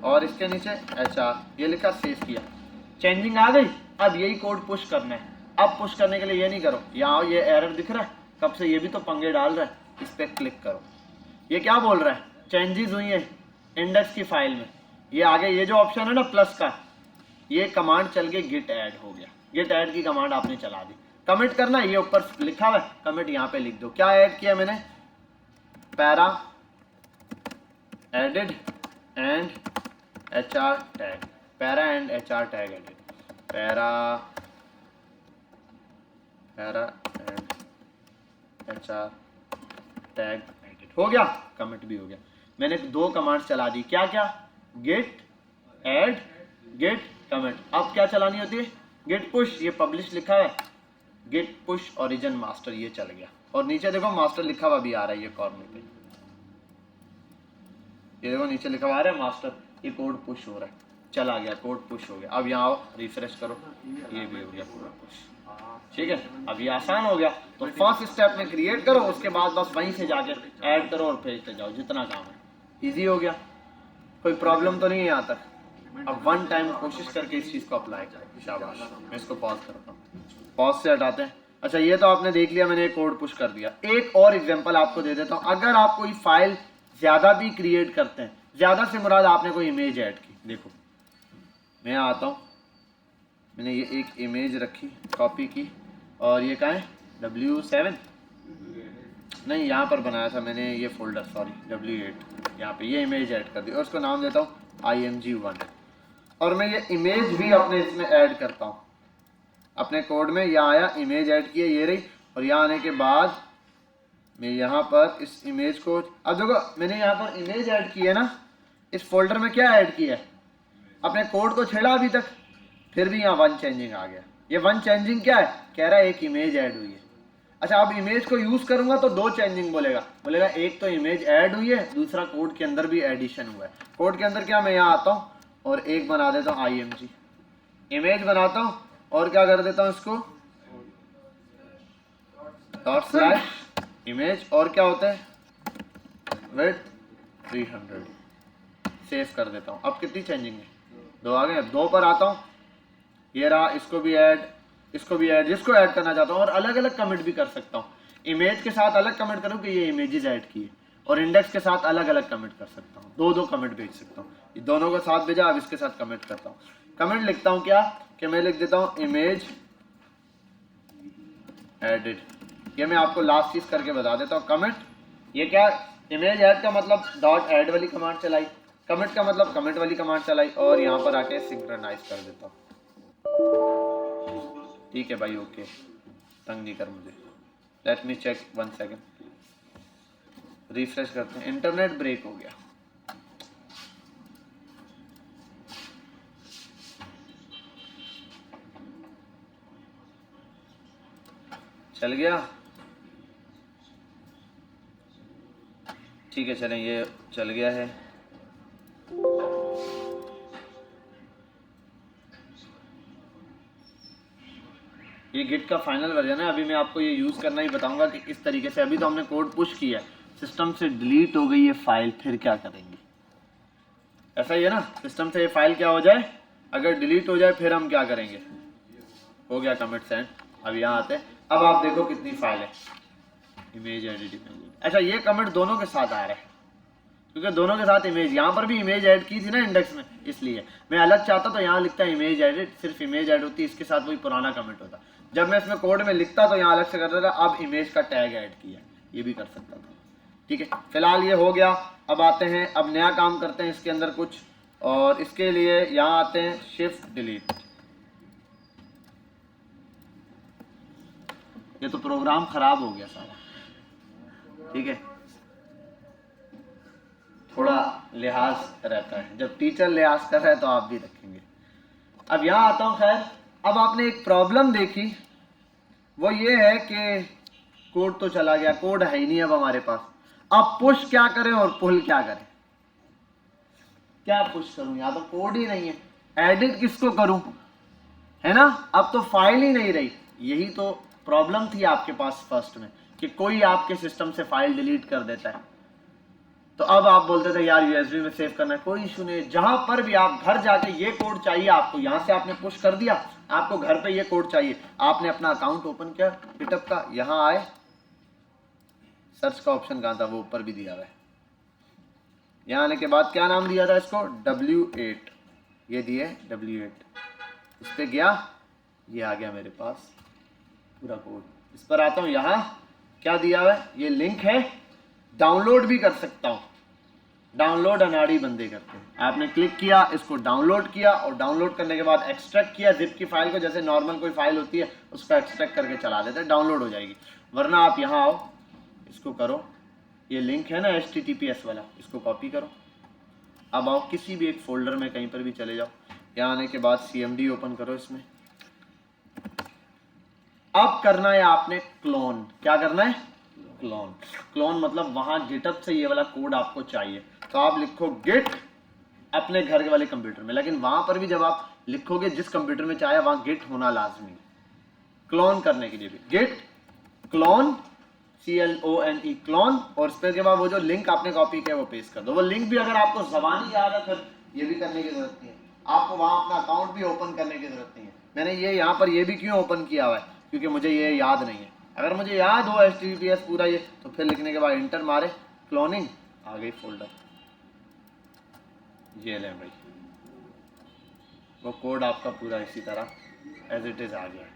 और इसके नीचे HR, ये लिखा, सेव किया, चेंजिंग आ गई। अब यही कोड पुश करना है। अब पुश करने के लिए ये नहीं करो, यहाँ ये एरर दिख रहा है, कब से ये भी तो पंगे डाल रहा है, इस पर क्लिक करो। ये क्या बोल रहा है, चेंजेस हुई है इंडेक्स की फाइल में, ये आगे ये जो ऑप्शन है ना प्लस का, ये कमांड चल के गिट ऐड हो गया, गिट ऐड की कमांड आपने चला दी। कमिट करना, ये ऊपर लिखा हुआ है, कमिट यहाँ पे लिख दो। क्या ऐड किया मैंने, para added and HR tag, para and HR tag edit, para and HR tag edit हो गया, कमिट भी हो गया। मैंने 2 कमांड्स चला दी, क्या क्या, गेट ऐड, गेट कमिट। अब क्या चलानी होती है, गेट पुश, ये पब्लिश लिखा है, गेट पुश ओरिजिन मास्टर, ये चल गया। और नीचे देखो मास्टर लिखा हुआ भी आ रहा है, ये कॉर्नर पे, ये देखो नीचे लिखा हुआ आ रहा है मास्टर, ये कोड पुश हो रहा है, चला गया, कोड पुश हो गया। अब यहाँ आओ, रिफ्रेश करो, ये भी हो गया कोड पुश, ठीक है। अब ये आसान हो गया। तो फर्स्ट स्टेप में क्रिएट करो, उसके बाद बस वहीं से जाके ऐड करो और भेजते जाओ, जितना काम है, इजी हो गया, कोई प्रॉब्लम तो नहीं है यहाँ तक। अब 1 टाइम कोशिश करके इस चीज को अप्लाई करें, शाबाश। मैं इसको पॉज करता हूँ, पॉज से हटाते हैं। अच्छा, ये तो आपने देख लिया, मैंने कोड पुश कर दिया। एक और एग्जांपल आपको दे देता हूँ। अगर आप कोई फाइल ज्यादा भी क्रिएट करते हैं, ज्यादा से मुराद आपने कोई इमेज ऐड की, देखो मैं आता हूँ, मैंने ये एक इमेज रखी, कॉपी की, और ये कहाँ है, W7 नहीं, यहाँ पर बनाया था मैंने ये फोल्डर, सॉरी W8, यहाँ पे ये इमेज ऐड कर दी और उसको नाम देता हूँ IMG1। और मैं ये इमेज भी अपने इसमें ऐड करता हूँ, अपने कोड में। यहाँ आया, इमेज ऐड किया, ये रही, और यहाँ आने के बाद मैं यहाँ पर इस इमेज को, अब देखो मैंने यहाँ पर इमेज ऐड की है ना, इस फोल्डर में क्या ऐड किया है, अपने कोड को छेड़ा अभी तक, फिर भी यहाँ 1 चेंजिंग आ गया। ये 1 चेंजिंग क्या है, कह रहा है एक इमेज ऐड हुई है। अच्छा, अब इमेज को यूज करूंगा तो 2 चेंजिंग बोलेगा एक तो इमेज ऐड हुई है, दूसरा कोड के अंदर भी एडिशन हुआ है। कोड के अंदर क्या, मैं यहाँ आता हूँ और एक बना देता हूँ IMG, इमेज बनाता हूँ और क्या कर देता हूँ इसको ./इमेज, और क्या होता है विड्थ 300, सेव कर देता हूँ। अब कितनी चेंजिंग है, 2 आ गए। 2 पर आता हूँ, ये रहा, इसको भी ऐड, इसको भी ऐड, जिसको ऐड करना चाहता हूँ। और अलग अलग कमेंट भी कर सकता हूँ, इमेज के साथ अलग कमेंट करूँ कि ये इमेजेस ऐड किए, और इंडेक्स के साथ अलग अलग कमेंट कर सकता हूँ, 2 कमेंट भेज सकता हूँ। ये दोनों को साथ भेजा, अब इसके साथ कमेंट करता हूँ। कमेंट लिखता हूँ क्या, कि मैं लिख देता हूँ इमेज एडिड। ये मैं आपको लास्ट चीज करके बता देता हूँ। कमेंट, ये क्या, इमेज ऐड का मतलब .ऐड वाली कमांड चलाई, कमेंट का मतलब कमेंट वाली कमांड चलाई, और यहाँ पर आके सिंक्रोनाइज कर देता हूँ। ठीक है भाई, ओके, तंग नहीं कर मुझे। Let me check 1 second, refresh करते हैं। इंटरनेट ब्रेक हो गया, चल गया, ठीक है, चलें, ये चल गया है। ये गिट का फाइनल वर्जन है। अभी मैं आपको ये यूज़ करना ही बताऊंगा कि इस तरीके से। अभी तो हमने कोड पुश किया है, सिस्टम से डिलीट हो गई ये फाइल, फिर क्या करेंगे, ऐसा ही है ना, सिस्टम से ये फाइल क्या हो जाए, अगर डिलीट हो जाए फिर हम क्या करेंगे। हो गया कमिट सेंड। अब यहाँ आते हैं, अब आप देखो कितनी फाइल है, इमेज एडिट, इमेज। अच्छा, ये कमेंट दोनों के साथ आ रहा है, क्योंकि दोनों के साथ इमेज, यहाँ पर भी इमेज ऐड की थी ना इंडेक्स में, इसलिए मैं अलग चाहता तो यहाँ लिखता इमेज एडिट, सिर्फ इमेज ऐड होती, इसके साथ वही पुराना कमेंट होता। जब मैं इसमें कोड में लिखता तो यहाँ अलग से करता था, अब इमेज का टैग ऐड किया, ये भी कर सकता था। ठीक है, फिलहाल ये हो गया। अब आते हैं, अब नया काम करते हैं इसके अंदर कुछ, और इसके लिए यहाँ आते हैं शिफ्ट डिलीट। ये तो प्रोग्राम खराब हो गया सारा, ठीक है, थोड़ा लिहाज रहता है, जब टीचर लिहाज कर रहा है तो आप भी रखेंगे। अब यहाँ आता हूँ। खैर, अब आपने एक प्रॉब्लम देखी, वो ये है कि कोड तो चला गया, कोड है ही नहीं अब हमारे पास। अब पुश क्या करें और पुल क्या करें, क्या पुश करूं, यहाँ तो कोड ही नहीं है, एडिट किसको करूं, है ना, अब तो फाइल ही नहीं रही। यही तो प्रॉब्लम थी आपके पास फर्स्ट में, कि कोई आपके सिस्टम से फाइल डिलीट कर देता है। तो अब आप बोलते थे यार यूएसबी में सेव करना है, कोई इशू नहीं, जहां पर भी आप घर जाके ये कोड चाहिए आपको, यहां से आपने पुश कर दिया, आपको घर पे ये कोड चाहिए, आपने अपना अकाउंट ओपन किया गिटहब का, यहां आए, सर्च का ऑप्शन कहां था, वो ऊपर भी दिया हुआ है। यहां आने के बाद क्या नाम दिया था इसको, W8, ये दिए W8, इस पे गया, ये आ गया मेरे पास पूरा कोड। इस पर आता हूं, यहाँ क्या दिया हुआ है, ये लिंक है, डाउनलोड भी कर सकता हूं, डाउनलोड अनाड़ी बंदे करते हैं। आपने क्लिक किया, इसको डाउनलोड किया और डाउनलोड करने के बाद एक्सट्रैक्ट किया जिप की फाइल को, जैसे नॉर्मल कोई फाइल होती है उसको एक्सट्रैक्ट करके चला देते हैं, डाउनलोड हो जाएगी। वरना आप यहाँ आओ, इसको करो, ये लिंक है ना HTTPS वाला, इसको कॉपी करो। अब आओ किसी भी एक फोल्डर में कहीं पर भी चले जाओ, यहाँ आने के बाद CMD ओपन करो इसमें। अब करना है आपने क्लोन। क्या करना है? क्लोन। क्लोन मतलब वहां गिटअप से ये वाला कोड आपको चाहिए, तो आप लिखो गिट अपने घर के वाले कंप्यूटर में, लेकिन वहां पर भी जब आप लिखोगे जिस कंप्यूटर में चाहे वहां गिट होना लाजमी। क्लोन करने के लिए भी गिट क्लोन CLONE क्लोन, और उसके के बाद वो जो लिंक आपने कॉपी किया वो पेस्ट कर दो। वो लिंक भी अगर आपको ज़बानी याद है फिर ये भी करने की जरूरत नहीं है, आपको वहां अपना अकाउंट भी ओपन करने की जरूरत नहीं है। मैंने ये यहाँ पर ये भी क्यों ओपन किया हुआ है, क्योंकि मुझे ये याद नहीं है। अगर मुझे याद हो HTTPS पूरा ये, तो फिर लिखने के बाद इंटर मारे, क्लोनिंग आ गई फोल्डर, ये ले भाई वो कोड आपका पूरा इसी तरह एज इट इज आ गया।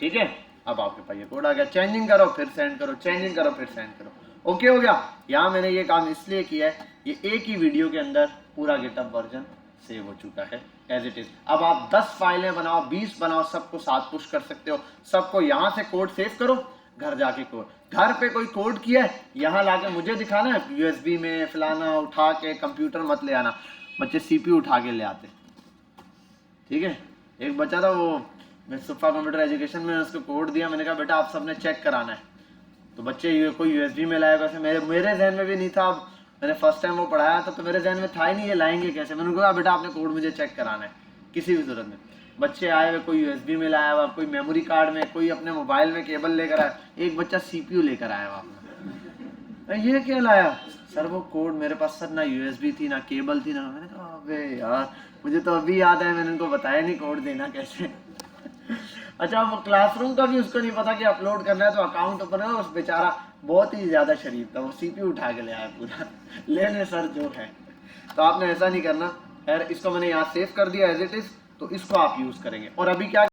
ठीक है, अब आपके पास ये कोड आ गया, चेंजिंग करो फिर सेंड करो, चेंजिंग करो फिर सेंड करो, ओके हो गया। यहाँ मैंने ये काम इसलिए किया है, ये एक ही वीडियो के अंदर पूरा गिटअप वर्जन सेव हो चुका है एज इट इज। अब आप 10 फाइलें बनाओ, 20 बनाओ, सबको साथ पुश कर सकते हो। सबको यहाँ से कोड सेव करो, घर जाके कोड, घर पे कोई कोड किया है यहाँ लाके मुझे दिखाना है USB में फलाना, उठा के कंप्यूटर मत ले आना। बच्चे CPU उठा के ले आते, ठीक है। एक बच्चा था, वो मैं सुफा कंप्यूटर एजुकेशन में उसको कोड दिया, मैंने कहा बेटा आप सबने चेक कराना है, तो बच्चे कोई USB में लाया, वैसे मेरे जहन में भी नहीं था। मैंने फर्स्ट टाइम वो पढ़ाया था तो मेरे जहन में था ही नहीं ये लाएंगे कैसे। मैंने कहा बेटा आपने कोड मुझे चेक कराना है किसी भी सूरत में। बच्चे आए हुए, कोई USB में लाया हुआ, कोई मेमोरी कार्ड में, कोई अपने मोबाइल में केबल लेकर आया, एक बच्चा CPU लेकर आया हुआ अपना। ये क्या लाया सर? वो कोड मेरे पास सर ना USB थी ना केबल थी ना। मैंने कहा अबे यार, मुझे तो अभी याद है, मैंने उनको बताया नहीं कोड देना कैसे। अच्छा, वो क्लासरूम का भी उसको नहीं पता कि अपलोड करना है, तो अकाउंट ओपन है, उस बेचारा बहुत ही ज्यादा शरीफ था, वो CPU उठा के ले आया पूरा, लेने सर जो है। तो आपने ऐसा नहीं करना। खैर, इसको मैंने यहाँ सेव कर दिया एज इट इज, तो इसको आप यूज करेंगे। और अभी क्या